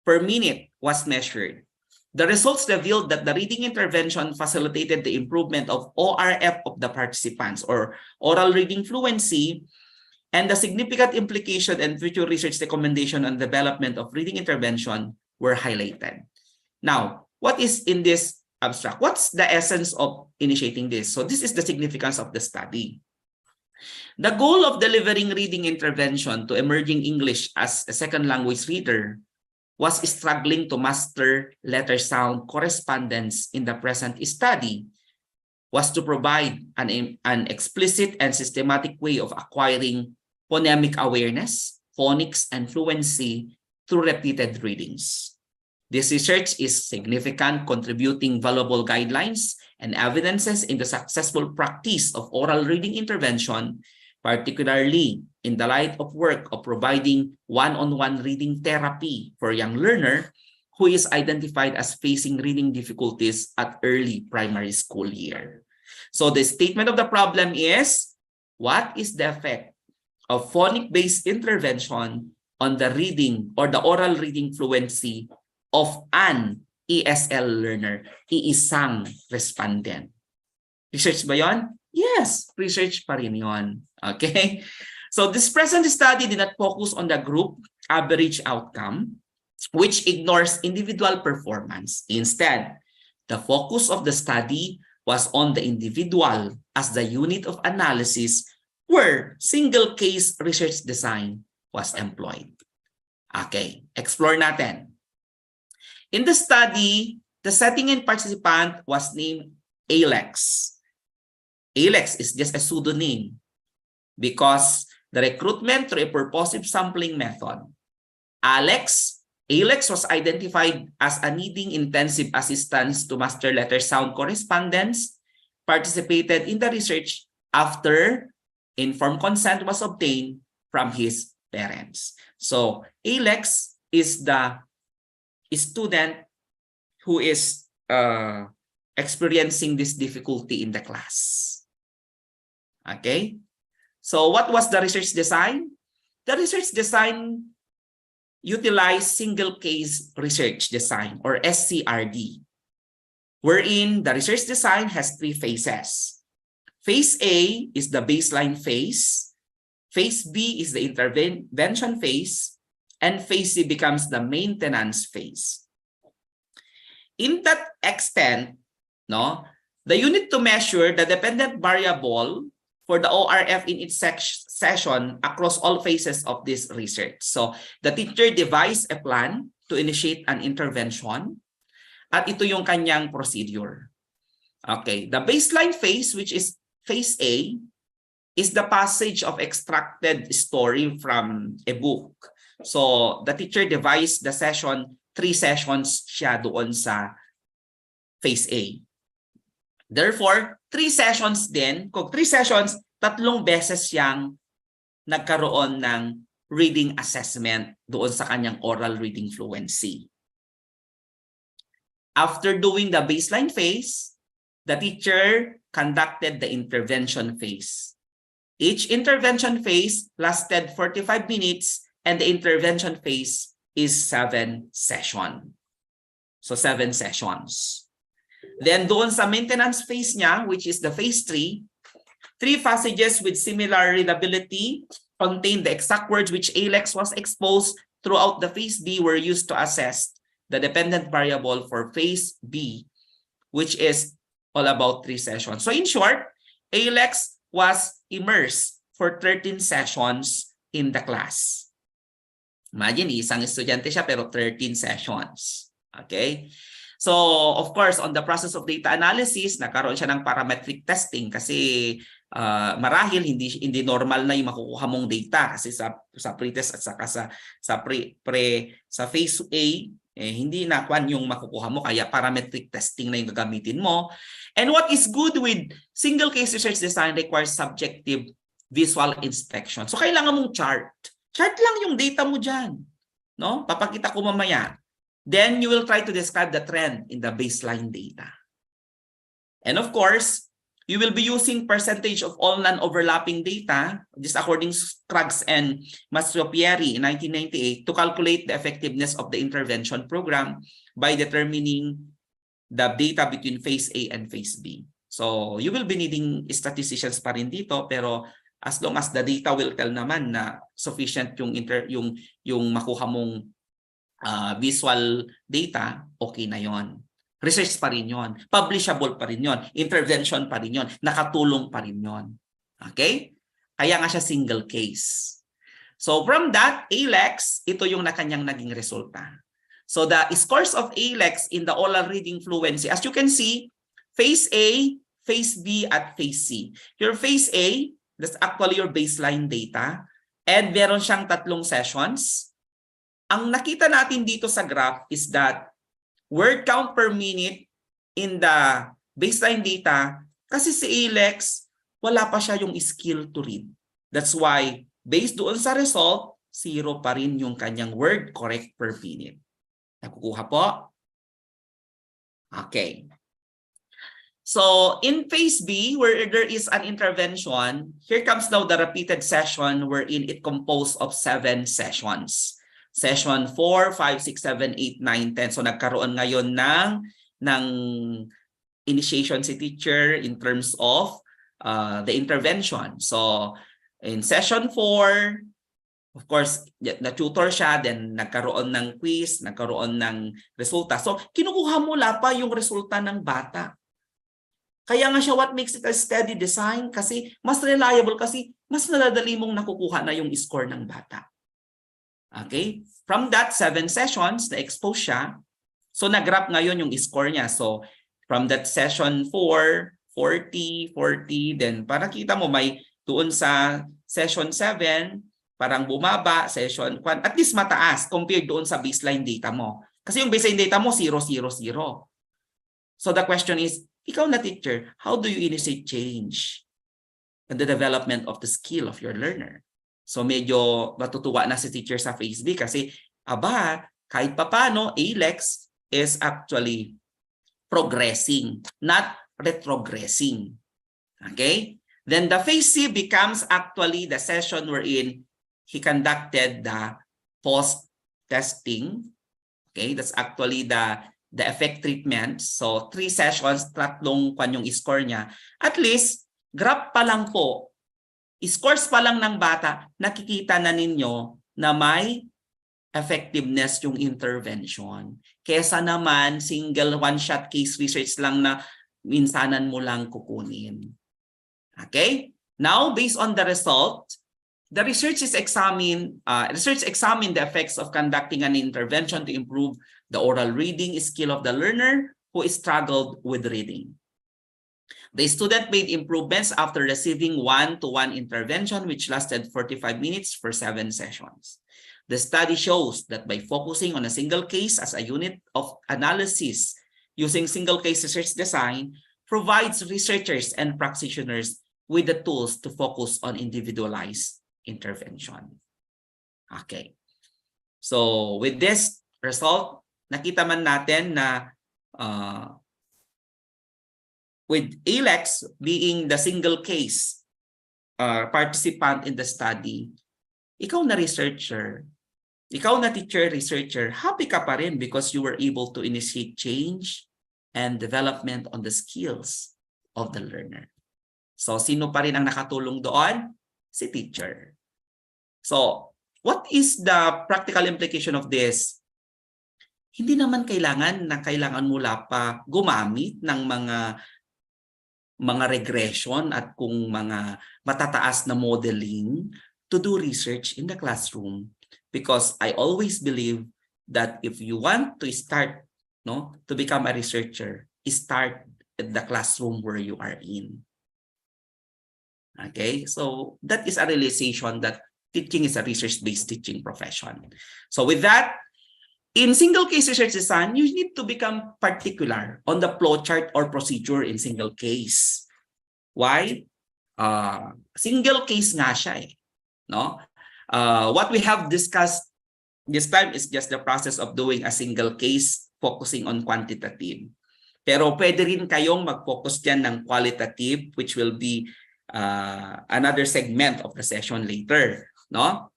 per minute was measured. The results revealed that the reading intervention facilitated the improvement of ORF of the participants, or oral reading fluency, and the significant implication and future research recommendation on development of reading intervention were highlighted. Now, what is in this abstract? What's the essence of initiating this? So this is the significance of the study. The goal of delivering reading intervention to emerging English as a second language reader was struggling to master letter sound correspondence in the present study, was to provide an explicit and systematic way of acquiring phonemic awareness, phonics, and fluency through repeated readings. This research is significant, contributing valuable guidelines and evidences in the successful practice of oral reading intervention, particularly in the light of work of providing one-on-one reading therapy for a young learner who is identified as facing reading difficulties at early primary school year. So the statement of the problem is, what is the effect of phonic-based intervention on the reading or the oral reading fluency of an ESL learner, iisang respondent? Research ba yon? Yes, research pa rin yon. Okay? So this present study did not focus on the group average outcome, which ignores individual performance. Instead, the focus of the study was on the individual as the unit of analysis where single case research design was employed. Okay, explore natin. In the study, the setting and participant was named Alex. Alex is just a pseudonym because the recruitment through a purposive sampling method. Alex was identified as a needing intensive assistance to master letter sound correspondence, participated in the research after informed consent was obtained from his parents. So Alex is the student who is experiencing this difficulty in the class. Okay, so what was the research design? The research design utilized single case research design, or SCRD, wherein the research design has 3 phases. Phase A is the baseline phase. Phase B is the intervention phase. And phase C becomes the maintenance phase. In that extent, no, you need to measure the dependent variable for the ORF in its session across all phases of this research. So the teacher devised a plan to initiate an intervention at ito yung kanyang procedure. Okay, the baseline phase, which is phase A, is the passage of extracted story from a book. So the teacher devised the session, 3 sessions siya doon sa phase A. Therefore, 3 sessions din, kung 3 sessions, 3 beses siyang nagkaroon ng reading assessment doon sa kanyang oral reading fluency. After doing the baseline phase, the teacher conducted the intervention phase. Each intervention phase lasted 45 minutes and the intervention phase is 7 sessions. So 7 sessions. Then doon sa maintenance phase niya, which is the phase 3, 3 passages with similar readability contain the exact words which ALEX was exposed throughout the phase B were used to assess the dependent variable for phase B, which is all about 3 sessions. So in short, ALEX was immersed for 13 sessions in the class. Imagine, isang estudyante siya pero 13 sessions. Okay? So, of course, on the process of data analysis, nagkaroon siya ng parametric testing kasi marahil hindi normal na yung makukuha mong data kasi sa pretest at saka sa phase A hindi na kwan yung makukuha mo kaya parametric testing na yung gagamitin mo. And what is good with single case research design requires subjective visual inspection. So kailangan mong chart. Chart lang yung data mo diyan, no? Papakita ko mamaya. Then you will try to describe the trend in the baseline data. And of course, you will be using percentage of all non-overlapping data, just according to Scruggs and Mastropieri in 1998, to calculate the effectiveness of the intervention program by determining the data between phase A and phase B. So you will be needing statisticians pa rin dito, pero as long as the data will tell naman na sufficient yung makuha mong visual data, okay na yon. Research pa rin yon, publishable pa rin yon, intervention pa rin yon, nakatulong pa rin yon. Okay? Kaya nga siya single case. So from that, ALEX, ito yung kanyang naging resulta. So the scores of ALEX in the oral reading fluency, as you can see, phase A, phase B, at phase C. Your phase A, that's actually your baseline data, and meron siyang 3 sessions. Ang nakita natin dito sa graph is that word count per minute in the baseline data, kasi si ALEX, wala pa siya yung skill to read. That's why, based doon sa result, 0 pa rin yung kanyang word correct per minute. Nakukuha po? Okay. So, in phase B, where there is an intervention, here comes now the repeated session wherein it composed of 7 sessions. Session 4, 5, 6, 7, 8, 9, 10. So nagkaroon ngayon ng initiation si teacher in terms of the intervention. So in session 4, of course, na-tutor siya, then nagkaroon ng quiz, nagkaroon ng resulta. So kinukuha mo pa yung resulta ng bata. Kaya nga siya, what makes it a steady design? Kasi mas reliable, kasi mas nadadali mong nakukuha na yung score ng bata. Okay? From that 7 sessions, na-expose siya. So, nag-graph ngayon yung score niya. So, from that session 4, 40, 40, then para kita mo may doon sa session 7, parang bumaba, session 1, at least mataas compared doon sa baseline data mo. Kasi yung baseline data mo, 0, 0, 0. So, the question is, ikaw na teacher, how do you initiate change in the development of the skill of your learner? So medyo matutuwa na si teacher sa phase B kasi kahit papano, ALEX is actually progressing, not retrogressing. Okay? Then the phase C becomes actually the session wherein he conducted the post-testing. Okay? That's actually the effect treatment. So 3 sessions, 3 kwan yung score niya. At least, graph pa lang po, scores pa lang ng bata, nakikita na ninyo na may effectiveness yung intervention. Kesa naman single one-shot case research lang na minsanan mo lang kukunin. Okay? Now, based on the result, the research examined the effects of conducting an intervention to improve the oral reading skill of the learner who struggled with reading. The student made improvements after receiving one-to-one intervention which lasted 45 minutes for 7 sessions. The study shows that by focusing on a single case as a unit of analysis using single case research design provides researchers and practitioners with the tools to focus on individualized intervention. Okay. So with this result, nakita man natin na with ALEX being the single case participant in the study, ikaw na researcher, ikaw na teacher, researcher, happy ka pa rin because you were able to initiate change and development on the skills of the learner. So, sino pa rin ang nakatulong doon? Si teacher. So, what is the practical implication of this? Hindi naman kailangan mula pa gumamit ng mga regression at kung mga matataas na modeling to do research in the classroom. Because I always believe that if you want to start to become a researcher, start at the classroom where you are in. Okay, so that is a realization that teaching is a research-based teaching profession. So with that, in single case research design, you need to become particular on the flowchart or procedure in single case. Why? Single case nga siya eh. No? What we have discussed this time is just the process of doing a single case focusing on quantitative. Pero pwede rin kayong mag-focus dyan ng qualitative, which will be another segment of the session later. No?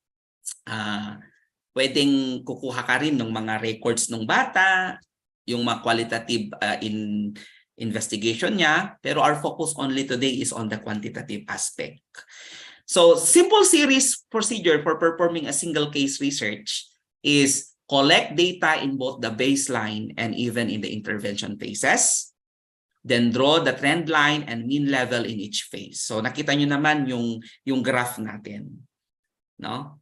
Pwedeng kukuha ka rin ng mga records ng bata, yung mga qualitative investigation niya, pero our focus only today is on the quantitative aspect. So, simple series procedure for performing a single case research is collect data in both the baseline and even in the intervention phases. Then draw the trend line and mean level in each phase. So, nakita nyo naman yung graph natin. No?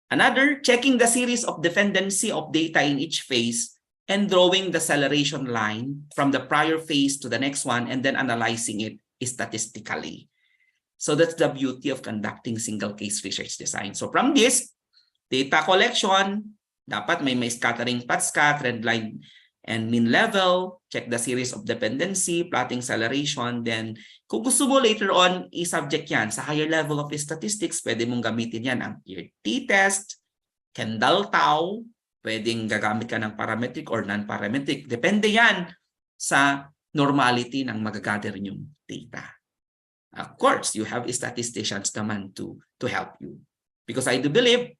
Another, checking the series of dependency of data in each phase and drawing the acceleration line from the prior phase to the next one and then analyzing it statistically. So that's the beauty of conducting single case research design. So from this, data collection, dapat may scattering paths ka, trend line and mean level, check the series of dependency, plotting acceleration, then kung gusto mo later on, i-subject yan sa higher level of statistics, pwede mong gamitin yan ang t-test, Kendall-Tau, pwedeng gagamit ka ng parametric or non-parametric. Depende yan sa normality ng magagather yung data. Of course, you have statisticians naman to help you. Because I do believe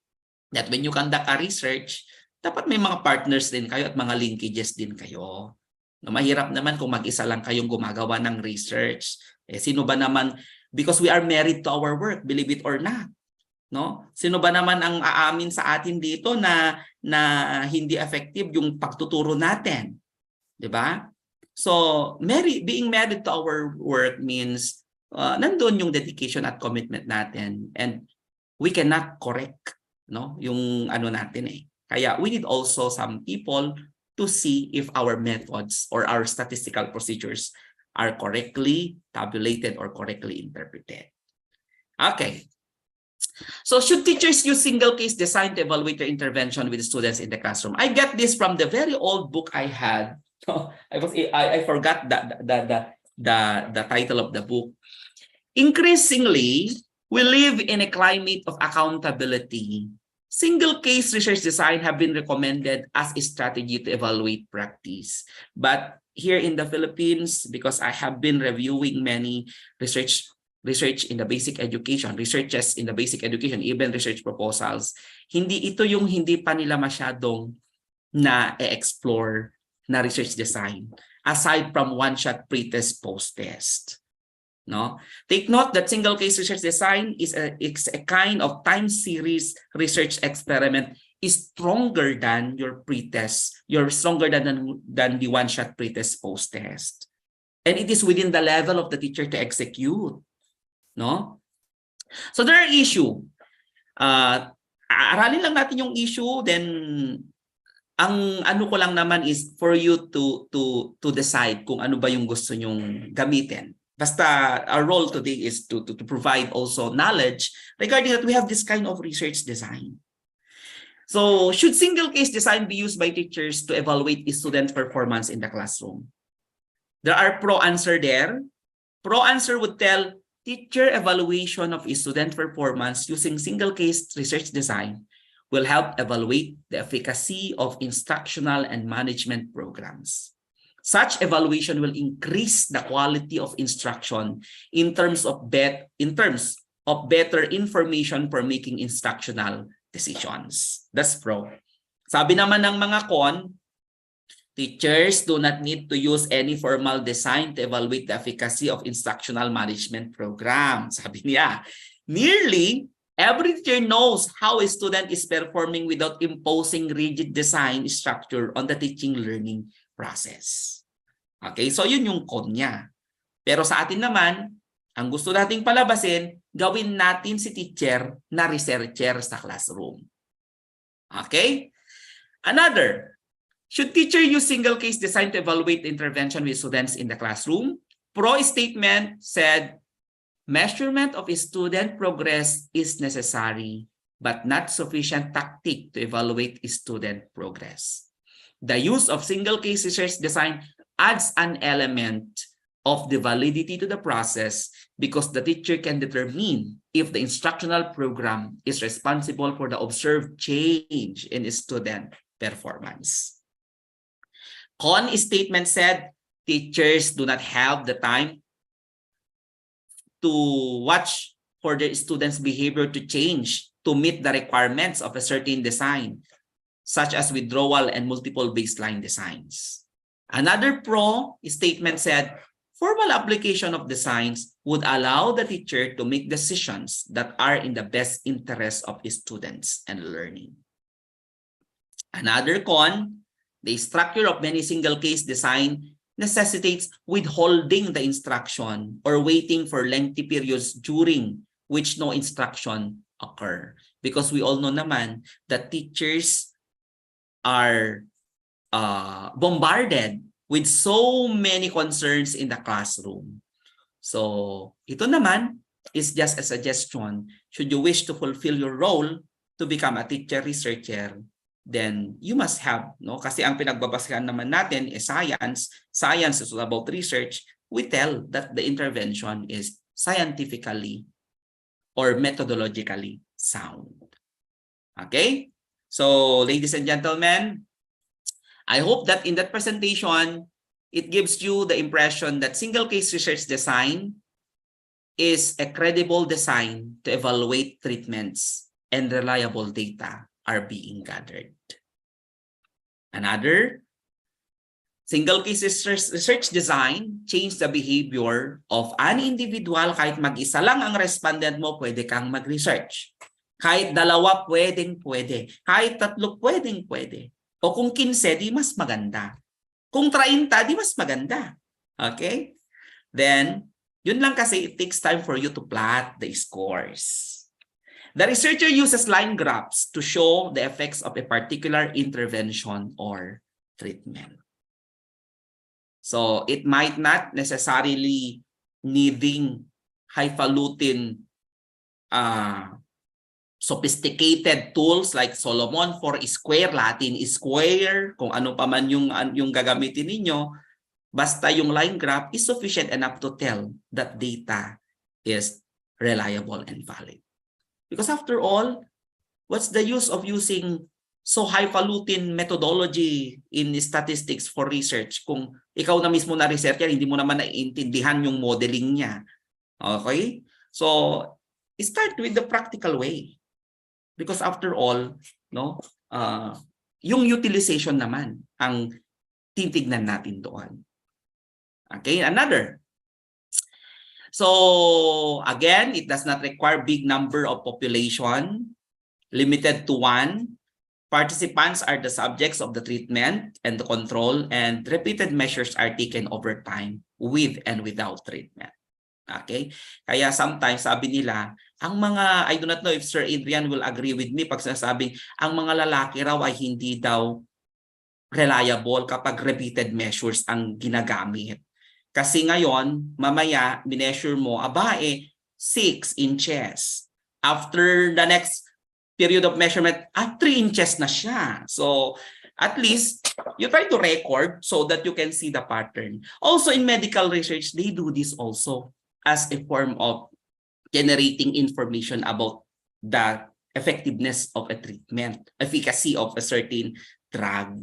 that when you conduct a research, dapat may mga partners din kayo at mga linkages din kayo. Mahirap naman kung mag-isa lang kayong gumagawa ng research. Sino ba naman, because we are married to our work, believe it or not. No? Sino ba naman ang aamin sa atin dito na hindi effective yung pagtuturo natin? 'Di ba? So, being married to our work means nandoon yung dedication at commitment natin, and we cannot correct yung natin eh. Kaya we need also some people to see if our methods or our statistical procedures are correctly tabulated or correctly interpreted. Okay. So should teachers use single case design to evaluate their intervention with students in the classroom? I get this from the very old book I had. I forgot the title of the book. Increasingly, we live in a climate of accountability. Single case research design have been recommended as a strategy to evaluate practice. But here in the Philippines, because I have been reviewing many research in the basic education, researches in the basic education, even research proposals, hindi pa nila masyadong na-explore na research design aside from one-shot pre-test, post-test. No? Take note that single case research design is a kind of time series research experiment is stronger than your pretest. You're stronger than the one-shot pretest post-test. And it is within the level of the teacher to execute. No? So there are issue. Aralin lang natin yung issue, then ang ano ko lang naman is for you to decide kung ano ba yung gusto nyong gamitin. Basta our role today is to provide also knowledge regarding that we have this kind of research design. So, should single case design be used by teachers to evaluate student performance in the classroom? There are pro answer there. Pro answer would tell teacher evaluation of student performance using single case research design will help evaluate the efficacy of instructional and management programs. Such evaluation will increase the quality of instruction in terms of better information for making instructional decisions. That's pro. Sabi naman ng mga con, teachers do not need to use any formal design to evaluate the efficacy of instructional management program. Sabi niya, nearly every teacher knows how a student is performing without imposing rigid design structure on the teaching learning process. Okay, so yun yung con niya. Pero sa atin naman, ang gusto nating palabasin, gawin natin si teacher na researcher sa classroom. Okay? Another, should teacher use single case design to evaluate the intervention with students in the classroom? Pro statement said, measurement of student progress is necessary, but not sufficient tactic to evaluate student progress. The use of single case research design adds an element of the validity to the process because the teacher can determine if the instructional program is responsible for the observed change in student performance. Con statement said, teachers do not have the time to watch for their students' behavior to change to meet the requirements of a certain design, such as withdrawal and multiple baseline designs. Another pro statement said, formal application of designs would allow the teacher to make decisions that are in the best interest of students and learning. Another con, the structure of many single case design necessitates withholding the instruction or waiting for lengthy periods during which no instruction occur. Because we all know naman that teachers are bombarded with so many concerns in the classroom. So, ito naman is just a suggestion. Should you wish to fulfill your role to become a teacher researcher, then you must have, no? Kasi ang pinagbabasehan naman natin is science. Science is all about research. We tell that the intervention is scientifically or methodologically sound. Okay? So, ladies and gentlemen, I hope that in that presentation, it gives you the impression that single case research design is a credible design to evaluate treatments and reliable data are being gathered. Another, single case research design change the behavior of an individual. Kahit mag-isa lang ang respondent mo, pwede kang mag-research. Kahit dalawa, pwede. Kahit tatlo, pwede. O kung 15, di mas maganda. Kung 30, di mas maganda. Okay? Then, yun lang kasi it takes time for you to plot the scores. The researcher uses line graphs to show the effects of a particular intervention or treatment. So, it might not necessarily needing highfalutin sophisticated tools like Solomon for square, Latin square, kung ano pa man yung gagamitin ninyo, basta yung line graph is sufficient enough to tell that data is reliable and valid. Because after all, what's the use of using so highfalutin methodology in statistics for research kung ikaw na mismo na researcher, hindi mo naman naiintindihan yung modeling niya? Okay? So, start with the practical way. Because after all, no, yung utilization naman ang titignan natin doon. Okay, another. So again, it does not require big number of population, limited to 1. Participants are the subjects of the treatment and the control, and repeated measures are taken over time with and without treatment. Okay? Kaya sometimes sabi nila, ang mga, I do not know if Sir Adrian will agree with me pag sinasabing ang mga lalaki raw ay hindi daw reliable kapag repeated measures ang ginagamit. Kasi ngayon, mamaya, mineasure mo, 6 inches. After the next period of measurement, 3 inches na siya. So, at least, you try to record so that you can see the pattern. Also, in medical research, they do this also as a form of generating information about the effectiveness of a treatment, efficacy of a certain drug.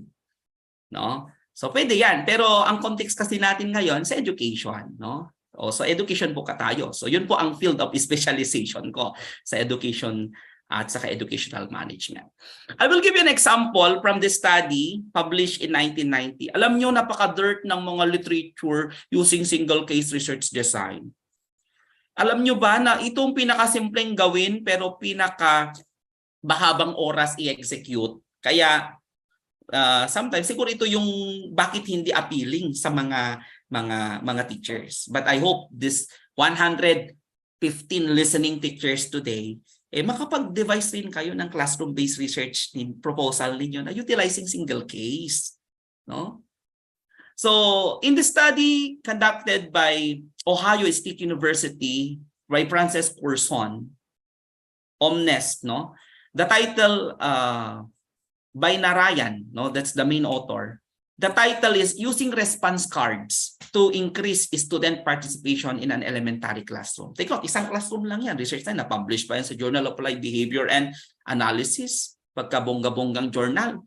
No? So, pwede yan. Pero ang context kasi natin ngayon sa education. No? O, so, education po tayo. So, yun po ang field of specialization ko sa education at saka educational management. I will give you an example from the study published in 1990. Alam nyo, napaka-dirt ng mga literature using single case research design. Alam nyo ba na itong pinakasimpleng gawin pero pinaka-bahabang oras i-execute? Kaya sometimes siguro ito yung bakit hindi appealing sa mga teachers. But I hope this 115 listening teachers today makapag-devise rin kayo ng classroom-based research proposal ninyo na utilizing single case. No? So, in the study conducted by Ohio State University by Frances Corson, Omnes, no? The title by Narayan, no? That's the main author. The title is Using Response Cards to Increase Student Participation in an Elementary Classroom. Take note, isang classroom lang yan. Research na na-publish pa yan sa Journal of Applied Behavior and Analysis. Pagkabongga-bonggang journal.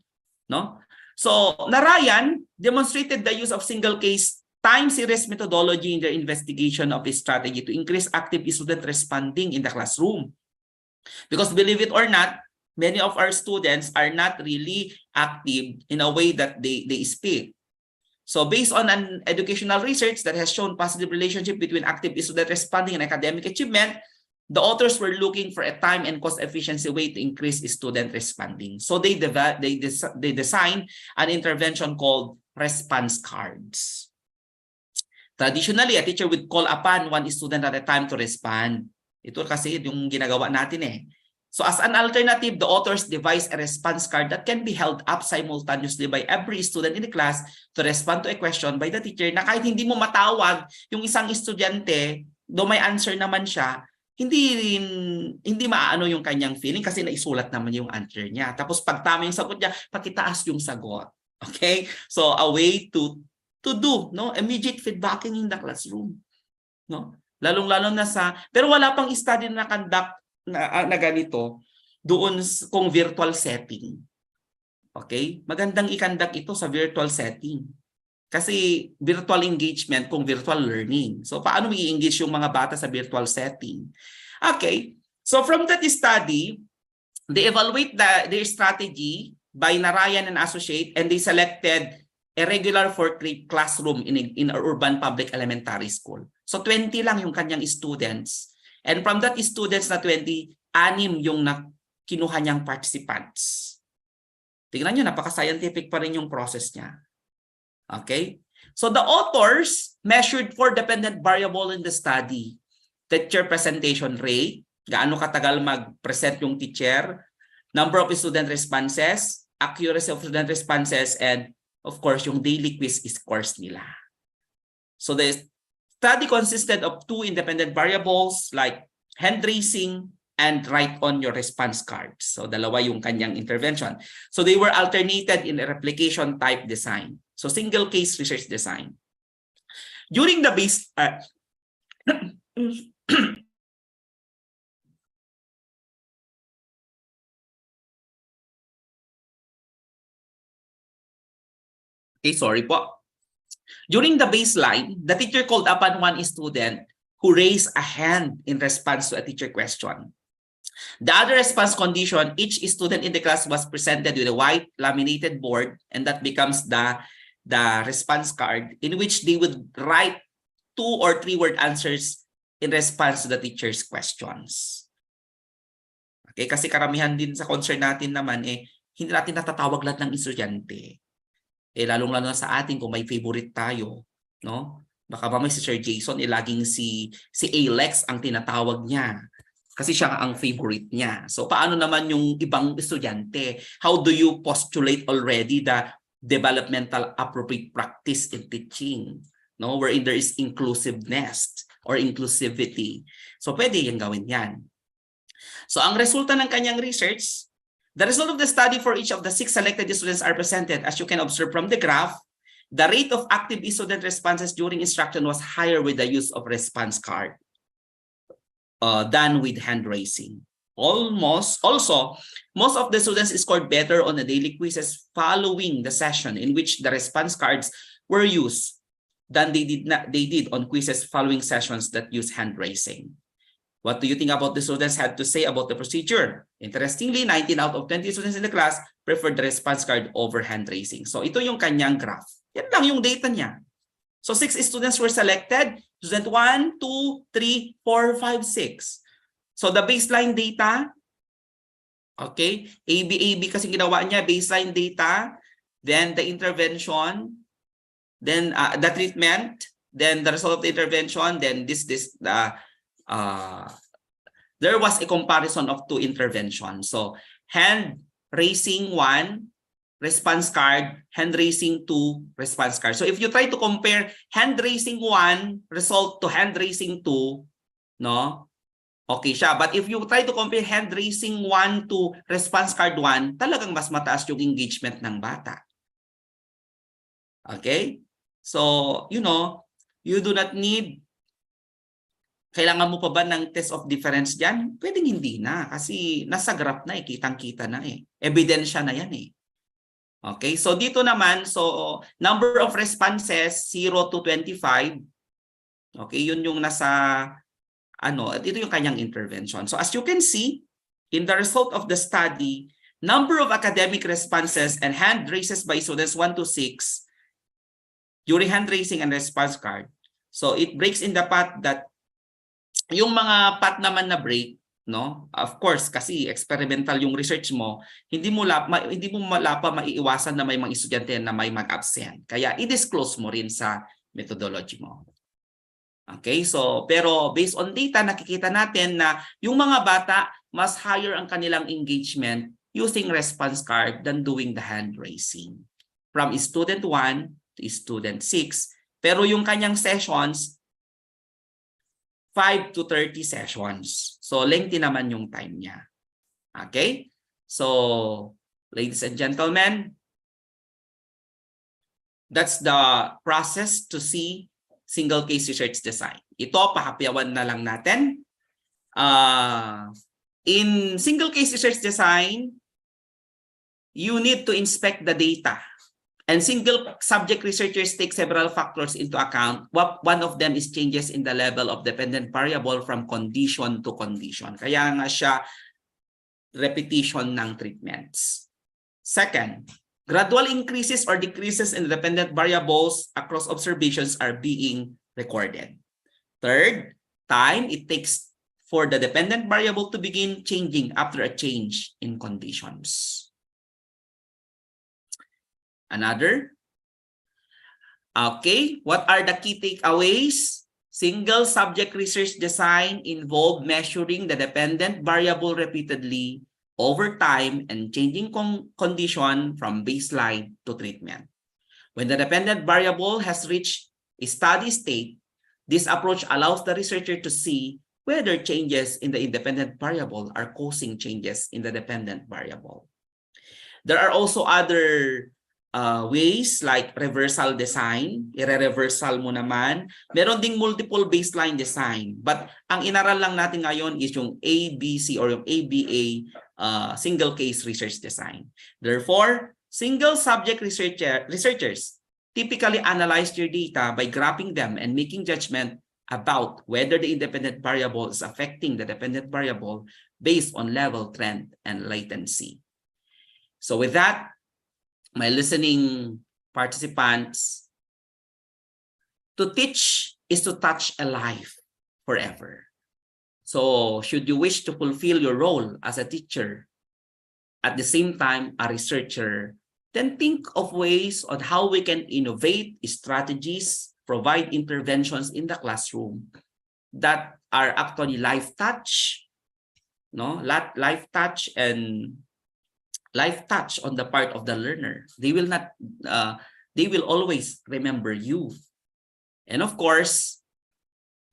No? So, Narayan demonstrated the use of single-case time series methodology in their investigation of a strategy to increase active student responding in the classroom. Because believe it or not, many of our students are not really active in a way that they speak. So based on an educational research that has shown positive relationship between active student responding and academic achievement, the authors were looking for a time and cost efficiency way to increase student responding. So they designed an intervention called response cards. Traditionally, a teacher would call upon one student at a time to respond. Ito kasi yung ginagawa natin eh. So as an alternative, the authors devised a response card that can be held up simultaneously by every student in the class to respond to a question by the teacher na kahit hindi mo matawag yung isang estudyante, though may answer naman siya, hindi maano yung kanyang feeling kasi naisulat naman yung answer niya. Tapos pag tama yung sagot niya, pakitaas yung sagot. Okay? So a way to do, no, immediate feedbacking in the classroom. No? Lalong-lalo na pero wala pang study na conduct na ganito doon kung virtual setting. Okay? Magandang i-conduct ito sa virtual setting. Kasi virtual engagement kung virtual learning. So paano i-engage yung mga bata sa virtual setting? Okay. So from that study, they evaluate their strategy by Narayan and Associate, and they selected a regular fourth grade classroom in an urban public elementary school. So 20 lang yung kanyang students. And from that students na 20, 6 yung kinuha niyang participants. Tingnan nyo, napaka-scientific pa rin yung process niya. Okay? So the authors measured 4 dependent variable in the study. Teacher presentation rate, gaano katagal mag-present yung teacher, number of student responses, accuracy of student responses, and of course, yung daily quiz scores nila. So the study consisted of 2 independent variables like hand raising and write on your response cards. So dalawa yung kanyang intervention. So they were alternated in a replication type design. So single case research design. During the base okay, sorry po. During the baseline, the teacher called upon one student who raised a hand in response to a teacher question. The other response condition, each student in the class was presented with a white laminated board, and that becomes the response card in which they would write 2 or 3 word answers in response to the teacher's questions. Okay, kasi karamihan din sa concern natin naman hindi natin natatawag lahat ng estudyante. Lalong-lalo na sa atin kung may favorite tayo, no? Baka mamay si Sir Jason laging si Alex ang tinatawag niya kasi siya ang favorite niya. So paano naman yung ibang estudyante? How do you postulate already the developmental appropriate practice in teaching, no? Wherein there is inclusiveness or inclusivity. So pwede yung gawin yan. So ang resulta ng kanyang research, the result of the study for each of the 6 selected students are presented. As you can observe from the graph, the rate of active student responses during instruction was higher with the use of response card than with hand raising. Most of the students scored better on the daily quizzes following the session in which the response cards were used than they did on quizzes following sessions that use hand raising. What do you think about the students had to say about the procedure? Interestingly, 19 out of 20 students in the class preferred the response card over hand raising. So ito yung kanyang graph. Yan lang yung data niya. So 6 students were selected. Student 1, 2, 3, 4, 5, 6. So the baseline data, okay, AB kasi ginawa niya, baseline data, then the intervention, then the treatment, then the result of the intervention, then there was a comparison of 2 interventions. So hand raising 1, response card, hand raising 2, response card. So if you try to compare hand raising 1 result to hand raising 2, no? Okay siya. But if you try to compare hand raising 1 to response card 1, talagang mas mataas yung engagement ng bata. Okay? So, you do not need. Kailangan mo pa ba ng test of difference dyan? Pwedeng hindi na kasi nasa graph na kitang-kita na Ebidensya na yan Okay, so dito naman, so number of responses 0 to 25. Okay, yun yung nasa dito yung kanyang intervention. So as you can see, in the result of the study, number of academic responses and hand raises by students 1 to 6 during hand raising and response card. So it breaks in the path that yung mga path naman na break, no? Of course, kasi experimental yung research mo, hindi mo maiiwasan na may mga estudyante na may mag-absent. Kaya i-disclose mo rin sa methodology mo. Okay, so pero based on data, nakikita natin na yung mga bata, mas higher ang kanilang engagement using response card than doing the hand raising. From student 1 to student 6. Pero yung kanyang sessions, 5 to 30 sessions. So, lengthy naman yung time niya. Okay? So, ladies and gentlemen, that's the process to see single case research design. Ito, pahapyawan na lang natin. In single case research design, you need to inspect the data. And single subject researchers take several factors into account. One of them is changes in the level of dependent variable from condition to condition. Kaya nga siya repetition ng treatments. Second, gradual increases or decreases in dependent variables across observations are being recorded. Third, time it takes for the dependent variable to begin changing after a change in conditions. Another. Okay, what are the key takeaways? Single subject research design involved measuring the dependent variable repeatedly over time and changing condition from baseline to treatment. When the dependent variable has reached a steady state, this approach allows the researcher to see whether changes in the independent variable are causing changes in the dependent variable. There are also other ways like reversal design, i-reversal mo naman. Meron ding multiple baseline design. But ang inaral lang natin ngayon is yung ABC or yung ABA, single case research design. Therefore, single subject researchers typically analyze their data by graphing them and making judgment about whether the independent variable is affecting the dependent variable based on level, trend, and latency. So with that, my listening participants, to teach is to touch a life. forever. So should you wish to fulfill your role as a teacher, at the same time a researcher, then think of ways on how we can innovate strategies, provide interventions in the classroom that are actually life touch, no? Life touch and life touch on the part of the learner. They will not, they will always remember you. And of course,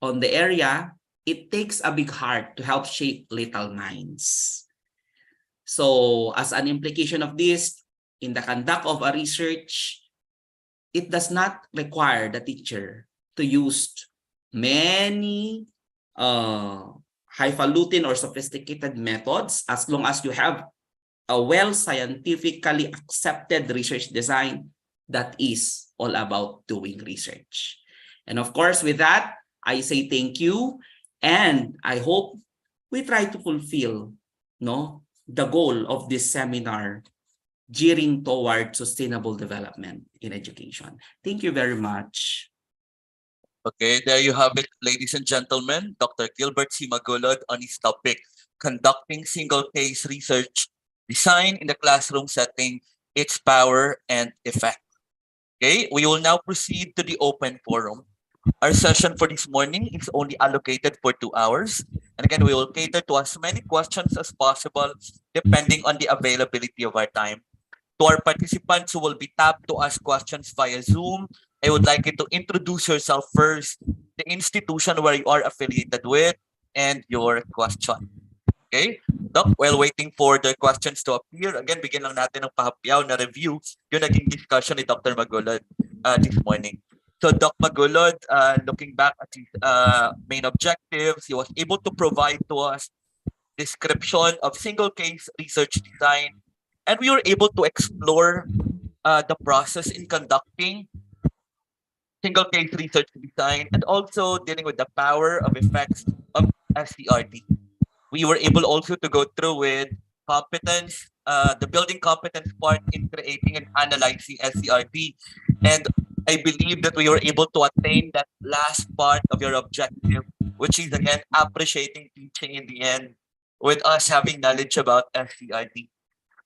on the area, it takes a big heart to help shape little minds. So as an implication of this, in the conduct of a research, it does not require the teacher to use many highfalutin or sophisticated methods, as long as you have a well scientifically accepted research design that is all about doing research. And of course, with that, I say thank you, and I hope we try to fulfill, no, the goal of this seminar, gearing toward sustainable development in education. Thank you very much. Okay, there you have it, ladies and gentlemen. Dr. Gilbert C. Magulod on his topic, conducting single-case research design in the classroom setting, its power and effect. Okay, we will now proceed to the open forum. Our session for this morning is only allocated for 2 hours. And again, we will cater to as many questions as possible depending on the availability of our time. To our participants who will be tapped to ask questions via Zoom, I would like you to introduce yourself first, the institution where you are affiliated with, and your question. Okay? Doc, while waiting for the questions to appear, again, bigyan lang natin ng pahapyaw na review yung naging discussion ni Dr. Magulod this morning. So Doc Magulod, looking back at his main objectives, he was able to provide to us description of single-case research design, and we were able to explore the process in conducting single-case research design and also dealing with the power of effects of SCRD. We were able also to go through with competence, the building competence part in creating and analyzing SCRD. And I believe that we were able to attain that last part of your objective, which is again appreciating teaching in the end with us having knowledge about SCRD.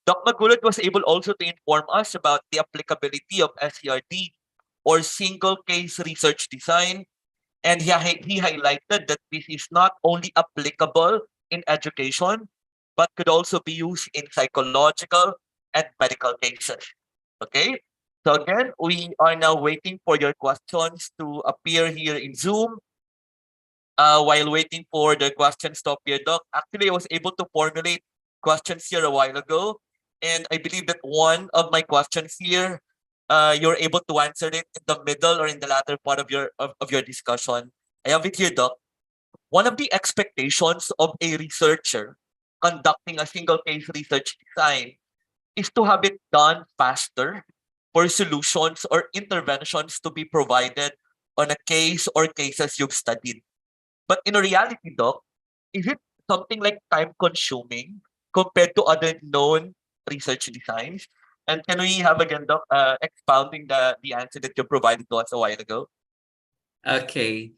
Dr. Magulod was able also to inform us about the applicability of SCRD or single case research design. And he highlighted that this is not only applicable in education, but could also be used in psychological and medical cases. Okay? So again, we are now waiting for your questions to appear here in Zoom. While waiting for the questions to appear, Doc, actually I was able to formulate questions here a while ago. And I believe that one of my questions here, you're able to answer it in the middle or in the latter part of your discussion. I have it here, Doc. One of the expectations of a researcher conducting a single case research design is to have it done faster for solutions or interventions to be provided on a case or cases you've studied. But in reality, Doc, is it something like time consuming compared to other known research designs? And can we have again, Doc, expounding the answer that you provided to us a while ago? Okay.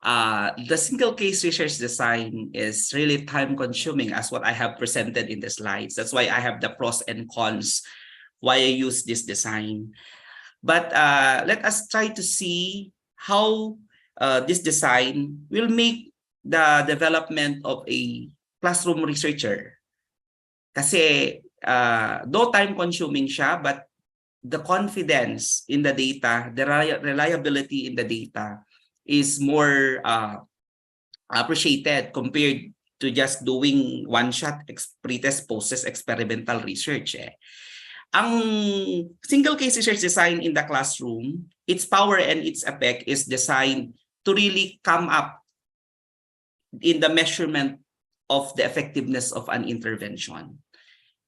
The single case research design is really time consuming, as what I have presented in the slides. That's why I have the pros and cons why I use this design. But let us try to see how this design will make the development of a classroom researcher. Kasi though time consuming siya, but the confidence in the data, the reliability in the data is more appreciated compared to just doing one-shot pretest post-test experimental research. Ang single case research design in the classroom, its power and its effect is designed to really come up in the measurement of the effectiveness of an intervention.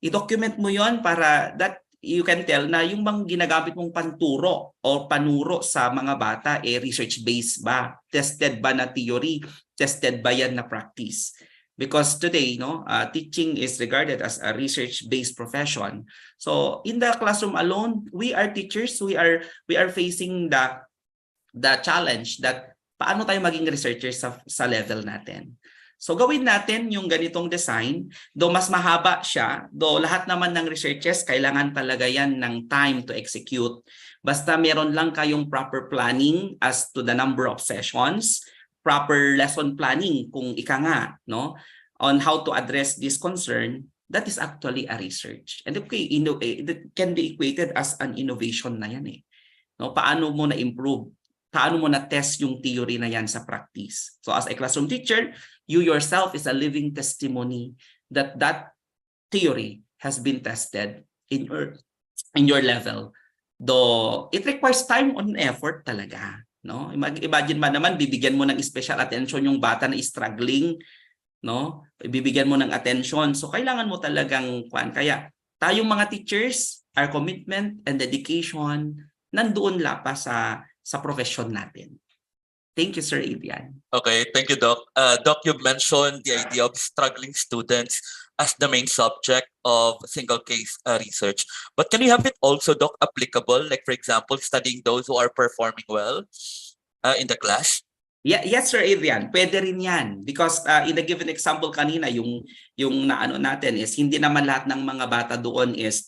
I-document mo yon para that you can tell na yung bang ginagamit mong panturo o panuro sa mga bata research-based ba? Tested ba na theory? Tested ba yan na practice? Because today, teaching is regarded as a research-based profession. So in the classroom alone, we are teachers. We are facing the challenge that paano tayo maging researcher sa level natin. So gawin natin yung ganitong design, though mas mahaba siya, though lahat naman ng researches kailangan talaga yan ng time to execute. Basta meron lang kayong proper planning as to the number of sessions, proper lesson planning kung ika nga, no, on how to address this concern, that is actually a research. And okay, it can be equated as an innovation na yan eh. No, paano mo na-improve? Paano mo na-test yung theory na yan sa practice? So as a classroom teacher, you yourself is a living testimony that that theory has been tested in your level. Though it requires time and effort talaga. No? Imagine ba naman, bibigyan mo ng special attention yung bata na struggling, no? Bibigyan mo ng attention. So kailangan mo talagang kaya tayong mga teachers, our commitment and dedication nandoon la pa sa profession natin. Thank you, Sir Adrian. Okay, thank you, Doc. Doc, you've mentioned the idea of struggling students as the main subject of single case research. But can you have it also, Doc, applicable? Like, for example, studying those who are performing well in the class? Yeah, yes, Sir Adrian. Pwede rin yan. Because in the given example kanina, yung naano natin is hindi naman lahat ng mga bata doon is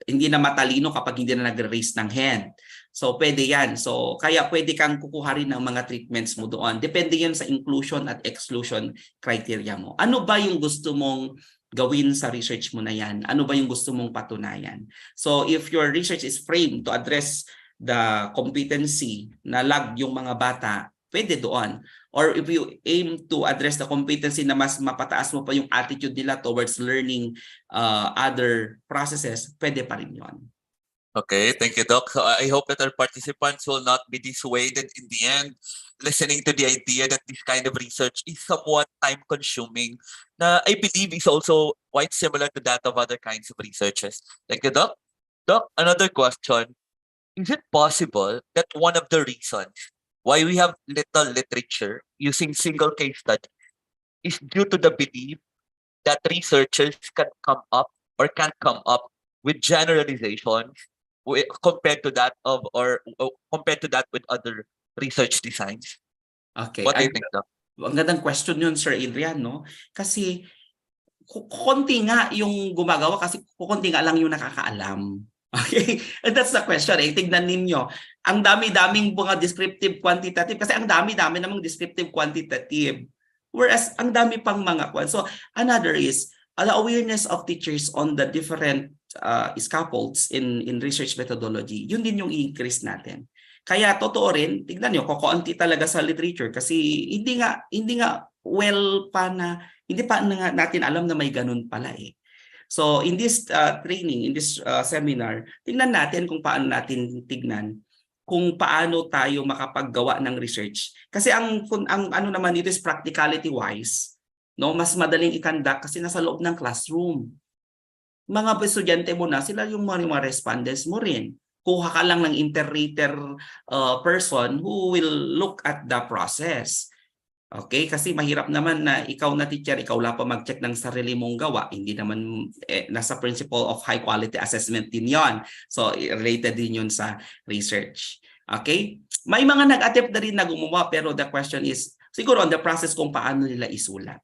hindi na matalino kapag hindi na nag-raise ng hand. So pwede yan. So kaya pwede kang kukuha rin ng mga treatments mo doon. Depende yan sa inclusion at exclusion criteria mo. Ano ba yung gusto mong gawin sa research mo na yan? Ano ba yung gusto mong patunayan? So if your research is framed to address the competency na lag yung mga bata, pwede doon. Or if you aim to address the competency na mas mapataas mo pa yung attitude nila towards learning other processes, pwede pa rin yun. Okay, thank you, Doc. So I hope that our participants will not be dissuaded in the end, listening to the idea that this kind of research is somewhat time-consuming, na I believe is also quite similar to that of other kinds of researches. Thank you, Doc. Doc, another question. Is it possible that one of the reasons why we have little literature using single case study is due to the belief that researchers can come up or can't come up with generalizations compared to that with other research designs? Okay. What do you think, Doc? Ang gandang question yun, Sir Adrian, no? Kasi konti nga yung gumagawa kasi konti nga lang yung nakakaalam. Okay? And that's the question. Tignan ninyo. Ang dami-daming mga descriptive quantitative kasi ang dami-dami namang descriptive quantitative. Whereas ang dami pang mga So another is the awareness of teachers on the different scaffolds in research methodology. Yun din yung i-increase natin. Kaya totoo rin, tignan nyo, kokonti talaga sa literature kasi hindi nga well pa na, hindi pa na natin alam na may ganun pala eh. So in this training, in this seminar, tingnan natin kung paano natin tignan kung paano tayo makapaggawa ng research. Kasi ang ano naman dito is practicality wise, no, mas madaling i-conduct kasi nasa loob ng classroom. Mga estudyante mo na, sila yung mga respondents mo rin. Kuha ka lang ng inter-rater person who will look at the process. Okay, kasi mahirap naman na ikaw na teacher, ikaw lang pa mag-check ng sarili mong gawa. Hindi naman nasa principle of high quality assessment din yon. So related din yun sa research. Okay? May mga nag-attempt na rin na gumawa pero the question is siguro on the process kung paano nila isulat.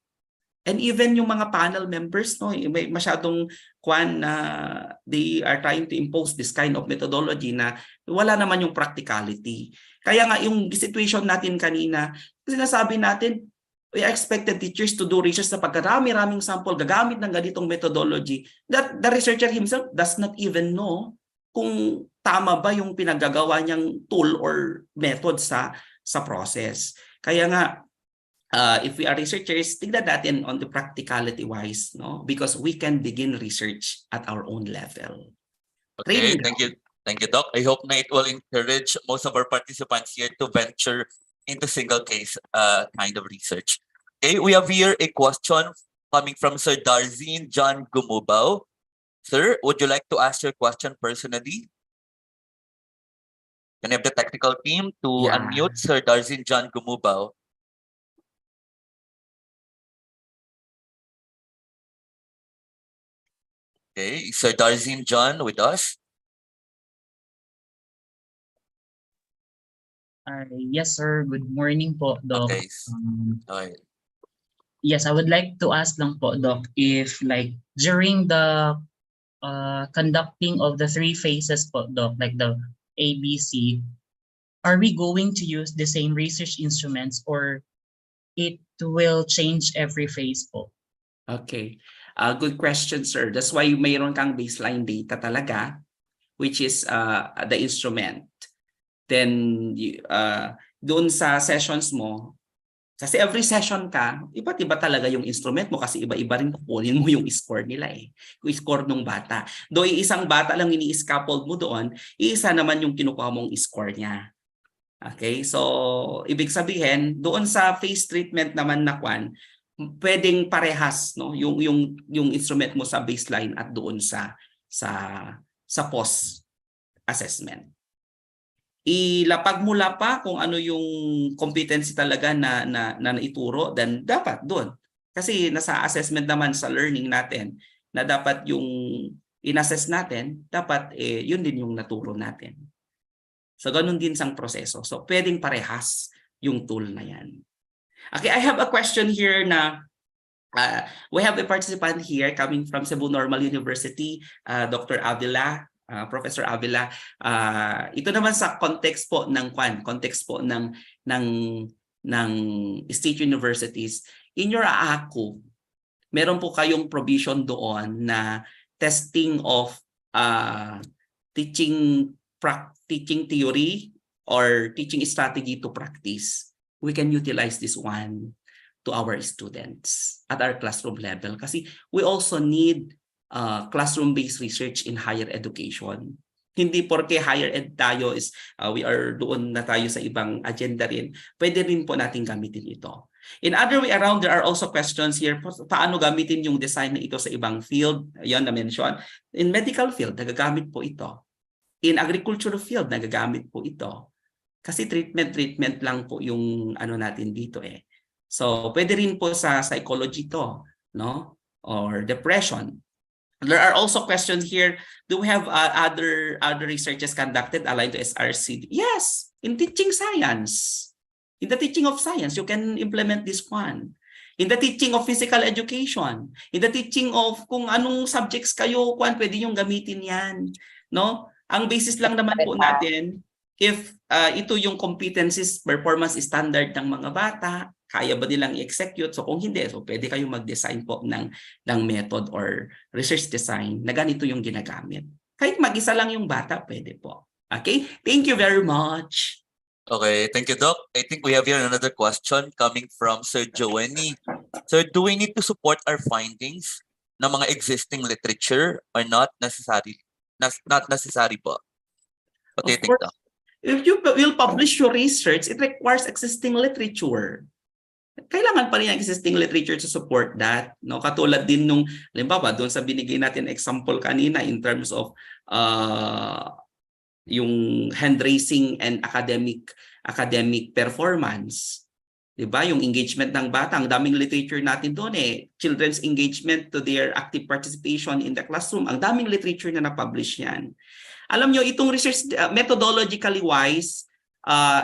And even yung mga panel members, no, may masyadong they are trying to impose this kind of methodology na wala naman yung practicality. Kaya nga yung situation natin kanina, sinasabi natin, we expected teachers to do research sa pagkarami-raming sample, gagamit ng ganitong methodology, that the researcher himself does not even know kung tama ba yung pinagagawa niyang tool or method sa process. Kaya nga, if we are researchers, tignan natin on the practicality wise, no? Because we can begin research at our own level. Okay, thank you. Thank you, Doc. I hope na it will encourage most of our participants here to venture into single case kind of research. Okay, we have here a question coming from Sir Darzin John Gumubaw. Sir, would you like to ask your question personally? Can I have the technical team to unmute Sir Darzin John Gumubaw? Okay, is Sir Darzin John with us? Yes, sir. Good morning po, Doc. Okay. Okay. Yes, I would like to ask lang po, Doc, if like during the conducting of the three phases po, Doc, like the ABC, are we going to use the same research instruments or it will change every phase po? Okay. Good question, sir. That's why mayroon kang baseline data talaga, which is the instrument. Then, doon sa sessions mo, kasi every session ka, iba't iba talaga yung instrument mo kasi iba-iba rin kukunin mo yung score nila eh. Yung score ng bata. Though isang bata lang ini-scaffold mo doon, isa naman yung kinukuha mong score niya. Okay? So, ibig sabihin, doon sa phase treatment naman na kwan, pwedeng parehas no yung instrument mo sa baseline at doon sa post assessment. Ilapag mo pa kung ano yung competency talaga na naituro, then dapat doon. Kasi nasa assessment naman sa learning natin na dapat yung inassess natin, dapat yun din yung naturo natin. So ganun din sang proseso. So pwedeng parehas yung tool na yan. Okay, I have a question here na we have a participant here coming from Cebu Normal University, Dr. Avila. Professor Avila, ito naman sa context po ng context po ng state universities. In your AACO, meron po kayong provision doon na testing of teaching theory or teaching strategy to practice. We can utilize this one to our students at our classroom level kasi we also need classroom-based research in higher education. Hindi porke higher ed tayo is we are doon na tayo sa ibang agenda rin. Pwede rin po natin gamitin ito. In other way around, there are also questions here. Paano gamitin yung design na ito sa ibang field? Yan na-mention. In medical field, nagagamit po ito. In agricultural field, nagagamit po ito. Kasi treatment lang po yung ano natin dito eh. So, pwede rin po sa psychology to, no? Or depression. There are also questions here. Do we have other researches conducted aligned to SRC? Yes, in teaching science. In the teaching of science, you can implement this one. In the teaching of physical education, in the teaching of kung anong subjects kayo, pwede yung gamitin yan. No? Ang basis lang naman po natin, if ito yung competencies, performance standard ng mga bata, kaya ba nilang i-execute? So kung hindi, so pwede kayong mag-design po ng method or research design na ganito yung ginagamit. Kahit mag-isa lang yung bata, pwede po. Okay? Thank you very much. Okay, thank you, Doc. I think we have here another question coming from Sir Joanie. Sir, do we need to support our findings ng mga existing literature or not necessary? Not necessary po. What do you think, Doc? If you will publish your research, it requires existing literature. Kailangan pa rin ang existing literature to support that. No? Katulad din nung, halimbawa, doon sa binigay natin example kanina in terms of yung hand raising and academic performance. Diba? Yung engagement ng bata, ang daming literature natin doon eh. Children's engagement to their active participation in the classroom. Ang daming literature na na-publish yan. Alam nyo, itong research, methodologically wise,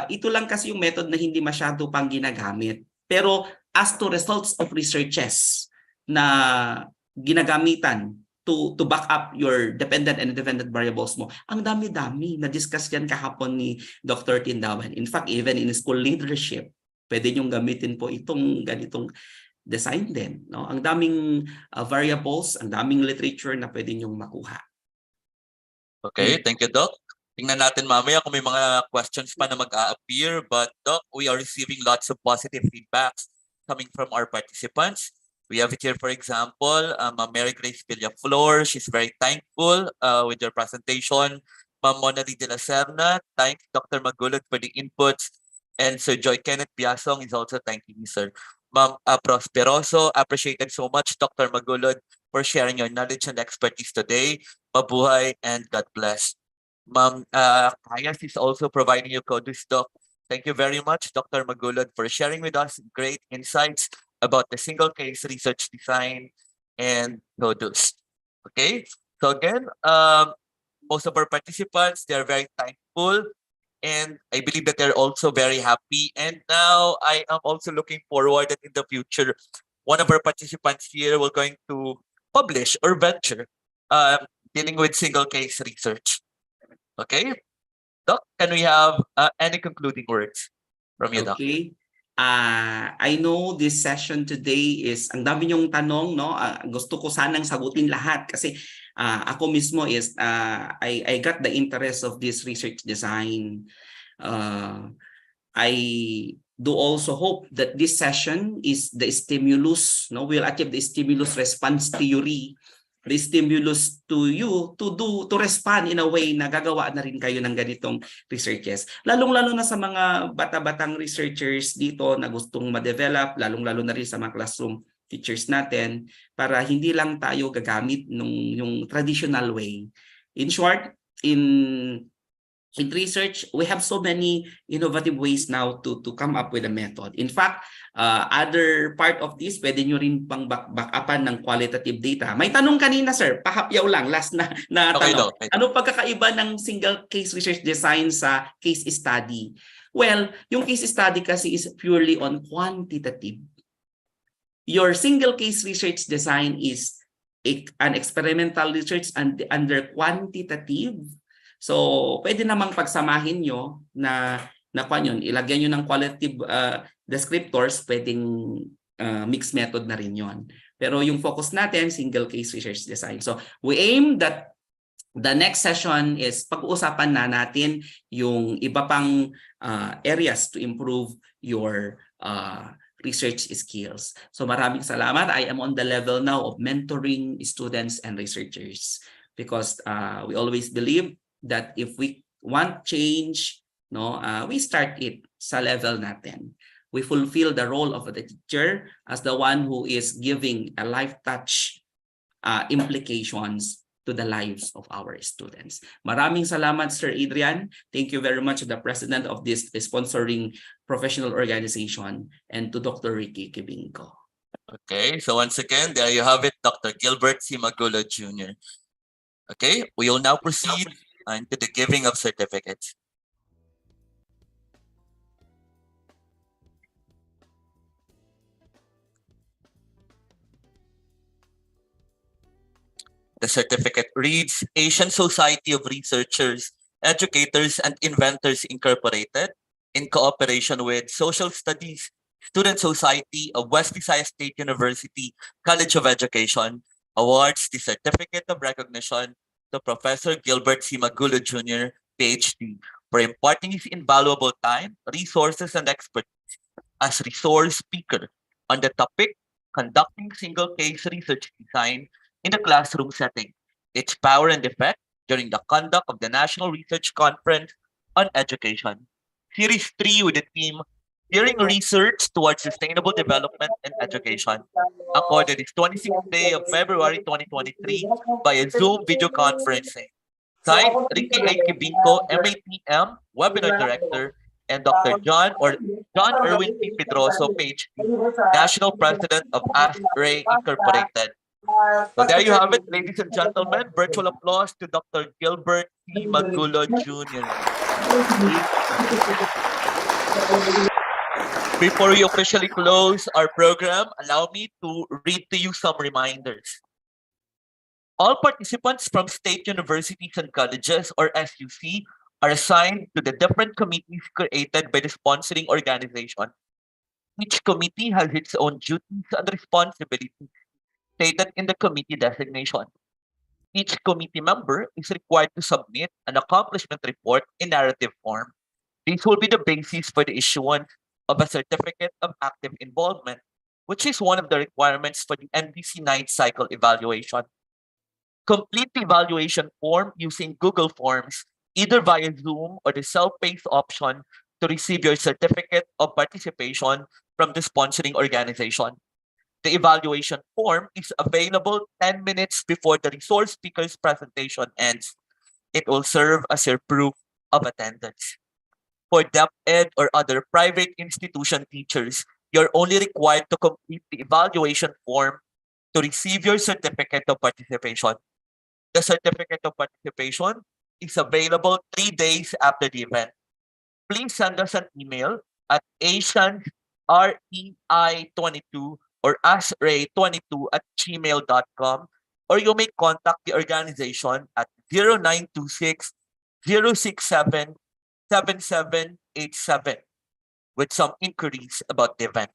ito lang kasi yung method na hindi masyado pang ginagamit. Pero as to results of researches na ginagamitan to back up your dependent and independent variables mo, ang dami-dami. Na-discuss yan kahapon ni Dr. Tindawan. In fact, even in school leadership, pwede niyong gamitin po itong ganitong design din. No? Ang daming variables, ang daming literature na pwede niyong makuha. Okay, thank you, Doc. Tingnan natin mamaya kung may mga questions pa na mag-a-appear. But Doc, we are receiving lots of positive feedbacks coming from our participants. We have it here, for example, Mary Grace Villaflor. She's very thankful with your presentation. Ma'am Monali de la Serna, thanks Dr. Magulod for the inputs. And Sir Joy Kenneth Biasong is also thanking you, sir. Ma'am Prosperoso, appreciated so much, Dr. Magulod, for sharing your knowledge and expertise today. Mabuhay and God bless. Ma'am Kayas is also providing you kudos, Doc. Thank you very much, Dr. Magulod, for sharing with us great insights about the single case research design and kudos. Okay, so again, most of our participants, they are very thankful and I believe that they're also very happy. And now I am also looking forward that in the future, one of our participants here will going to publish or venture dealing with single case research. Okay, Doc, can we have any concluding words from you, Doc? Okay. I know this session today is ang dami niyong tanong, no? Gusto ko sanang sagutin lahat kasi ako mismo is I got the interest of this research design. I do also hope that this session is the stimulus, no? We'll achieve the stimulus response theory, the stimulus to you to respond in a way na gagawa na rin kayo ng ganitong researches. Lalong-lalo na sa mga bata-batang researchers dito na gustong ma-develop, lalong-lalo na rin sa mga classroom teachers natin para hindi lang tayo gagamit yung traditional way. In short, in research, we have so many innovative ways now to come up with a method. In fact, other part of this, pwede nyo rin pang back-upan ng qualitative data. May tanong kanina, sir, pahapyaw lang, last na Okay, tanong. Doc. Ano pagkakaiba ng single case research design sa case study? Well, yung case study kasi is purely on quantitative. Your single case research design is an experimental research under quantitative. So, pwede namang pagsamahin nyo na yun, ilagyan nyo ng qualitative descriptors, pwedeng mixed method na rin yun. Pero yung focus natin, single case research design. So, we aim that the next session is pag-uusapan na natin yung iba pang areas to improve your research skills. So, maraming salamat. I am on the level now of mentoring students and researchers because we always believe that if we want change, we start it sa level natin. We fulfill the role of the teacher as the one who is giving a life touch implications to the lives of our students. Maraming salamat, Sir Adrian. Thank you very much to the president of this sponsoring professional organization and to Dr. Ricky Kibinko. Okay, so once again, there you have it, Dr. Gilbert C. Magulod Jr. Okay, we will now proceed into the giving of certificates. The certificate reads, Asian Society of Researchers, Educators, and Inventors Incorporated, in cooperation with Social Studies Student Society of West Visayas State University College of Education, awards the Certificate of Recognition to Professor Gilbert C. Magulod Jr., PhD, for imparting his invaluable time, resources, and expertise as resource speaker on the topic conducting single-case research design in the classroom setting, its power and effect during the conduct of the National Research Conference on Education. Series 3 with the theme Steering Research Towards Sustainable Development and Education, accorded this 26th day of February 2023 by a Zoom video conferencing. Signed, Ricky A. Kibinko, MATM, Webinar Director, and Dr. John Erwin P. Pedroso, PhD, National President of ASRAE Incorporated. So there you have it, ladies and gentlemen. Virtual applause to Dr. Gilbert C. Magulod Jr. Before we officially close our program, allow me to read to you some reminders. All participants from state universities and colleges, or SUC, are assigned to the different committees created by the sponsoring organization. Each committee has its own duties and responsibilities stated in the committee designation. Each committee member is required to submit an accomplishment report in narrative form. This will be the basis for the issuance of a certificate of active involvement, which is one of the requirements for the NBC 9th cycle evaluation. Complete the evaluation form using Google Forms, either via Zoom or the self-paced option to receive your certificate of participation from the sponsoring organization. The evaluation form is available 10 minutes before the resource speaker's presentation ends. It will serve as your proof of attendance. For DepEd or other private institution teachers, you're only required to complete the evaluation form to receive your certificate of participation. The certificate of participation is available 3 days after the event. please send us an email at asianrei22 or asray22@gmail.com, or you may contact the organization at 0926 067 7787 with some inquiries about the event.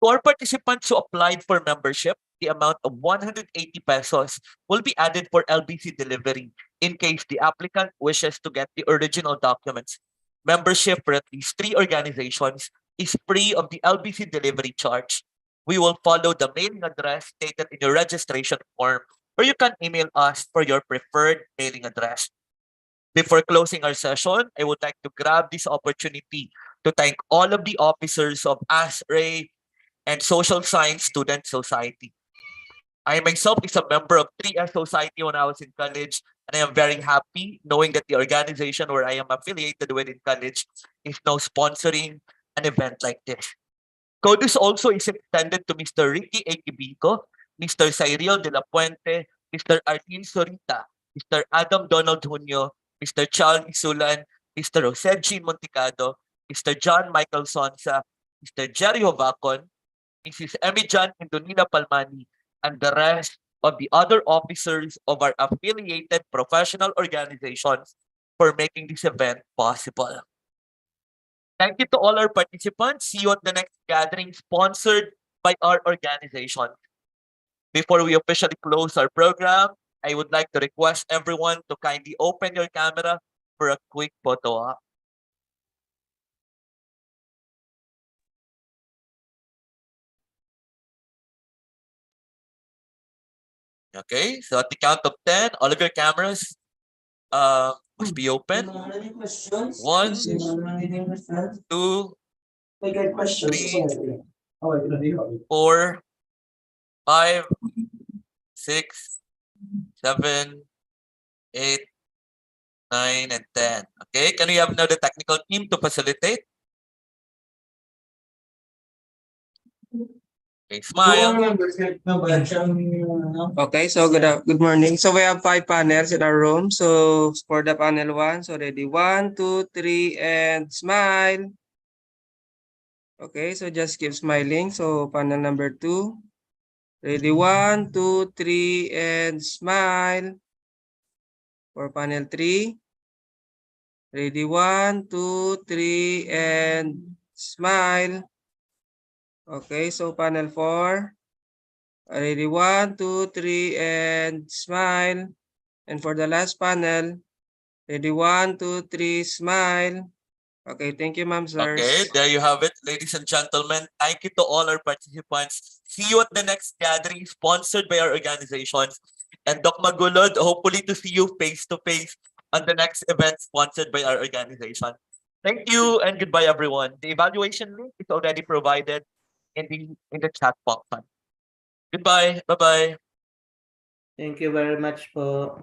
To our participants who applied for membership, the amount of 180 pesos will be added for LBC delivery in case the applicant wishes to get the original documents. Membership for at least 3 organizations is free of the LBC delivery charge. We will follow the mailing address stated in your registration form, or you can email us for your preferred mailing address. Before closing our session, I would like to grab this opportunity to thank all of the officers of ASRAE and Social Science Student Society. I myself is a member of 3S Society when I was in college, and I am very happy knowing that the organization where I am affiliated with in college is now sponsoring an event like this. CODUS also is extended to Mr. Ricky Equibico, Mr. Cyril de la Puente, Mr. Artin Sorita, Mr. Adam Donald Junio, Mr. Charles Isulan, Mr. Jose Jean Monticado, Mr. John Michael Sonsa, Mr. Jerry Hovacon, Mrs. Emmy John Indonina Palmani, and the rest of the other officers of our affiliated professional organizations for making this event possible. Thank you to all our participants. See you at the next gathering sponsored by our organization. Before we officially close our program, I would like to request everyone to kindly open your camera for a quick photo op. Okay, so at the count of 10, all of your cameras must be open. 1, 2, 3, 4, 5, 6, 7, 8, 9, and 10. Okay, can we have now the technical team to facilitate? Okay, smile. Okay, so good morning. So we have 5 panels in our room. So for the panel 1, so ready, 1, 2, 3, and smile. Okay, so just keep smiling. So panel number 2, ready, 1, 2, 3, and smile. For panel 3, ready, 1, 2, 3, and smile. Okay, so panel 4. Ready, 1, 2, 3, and smile. And for the last panel, ready, 1, 2, 3, smile. Okay, thank you, ma'am, sirs. Okay, there you have it, ladies and gentlemen. Thank you to all our participants. See you at the next gathering sponsored by our organizations. And Doc Magulod, hopefully to see you face to face on the next event sponsored by our organization. Thank you and goodbye, everyone. The evaluation link is already provided in the chat box. Goodbye. Bye-bye. Thank you very much po.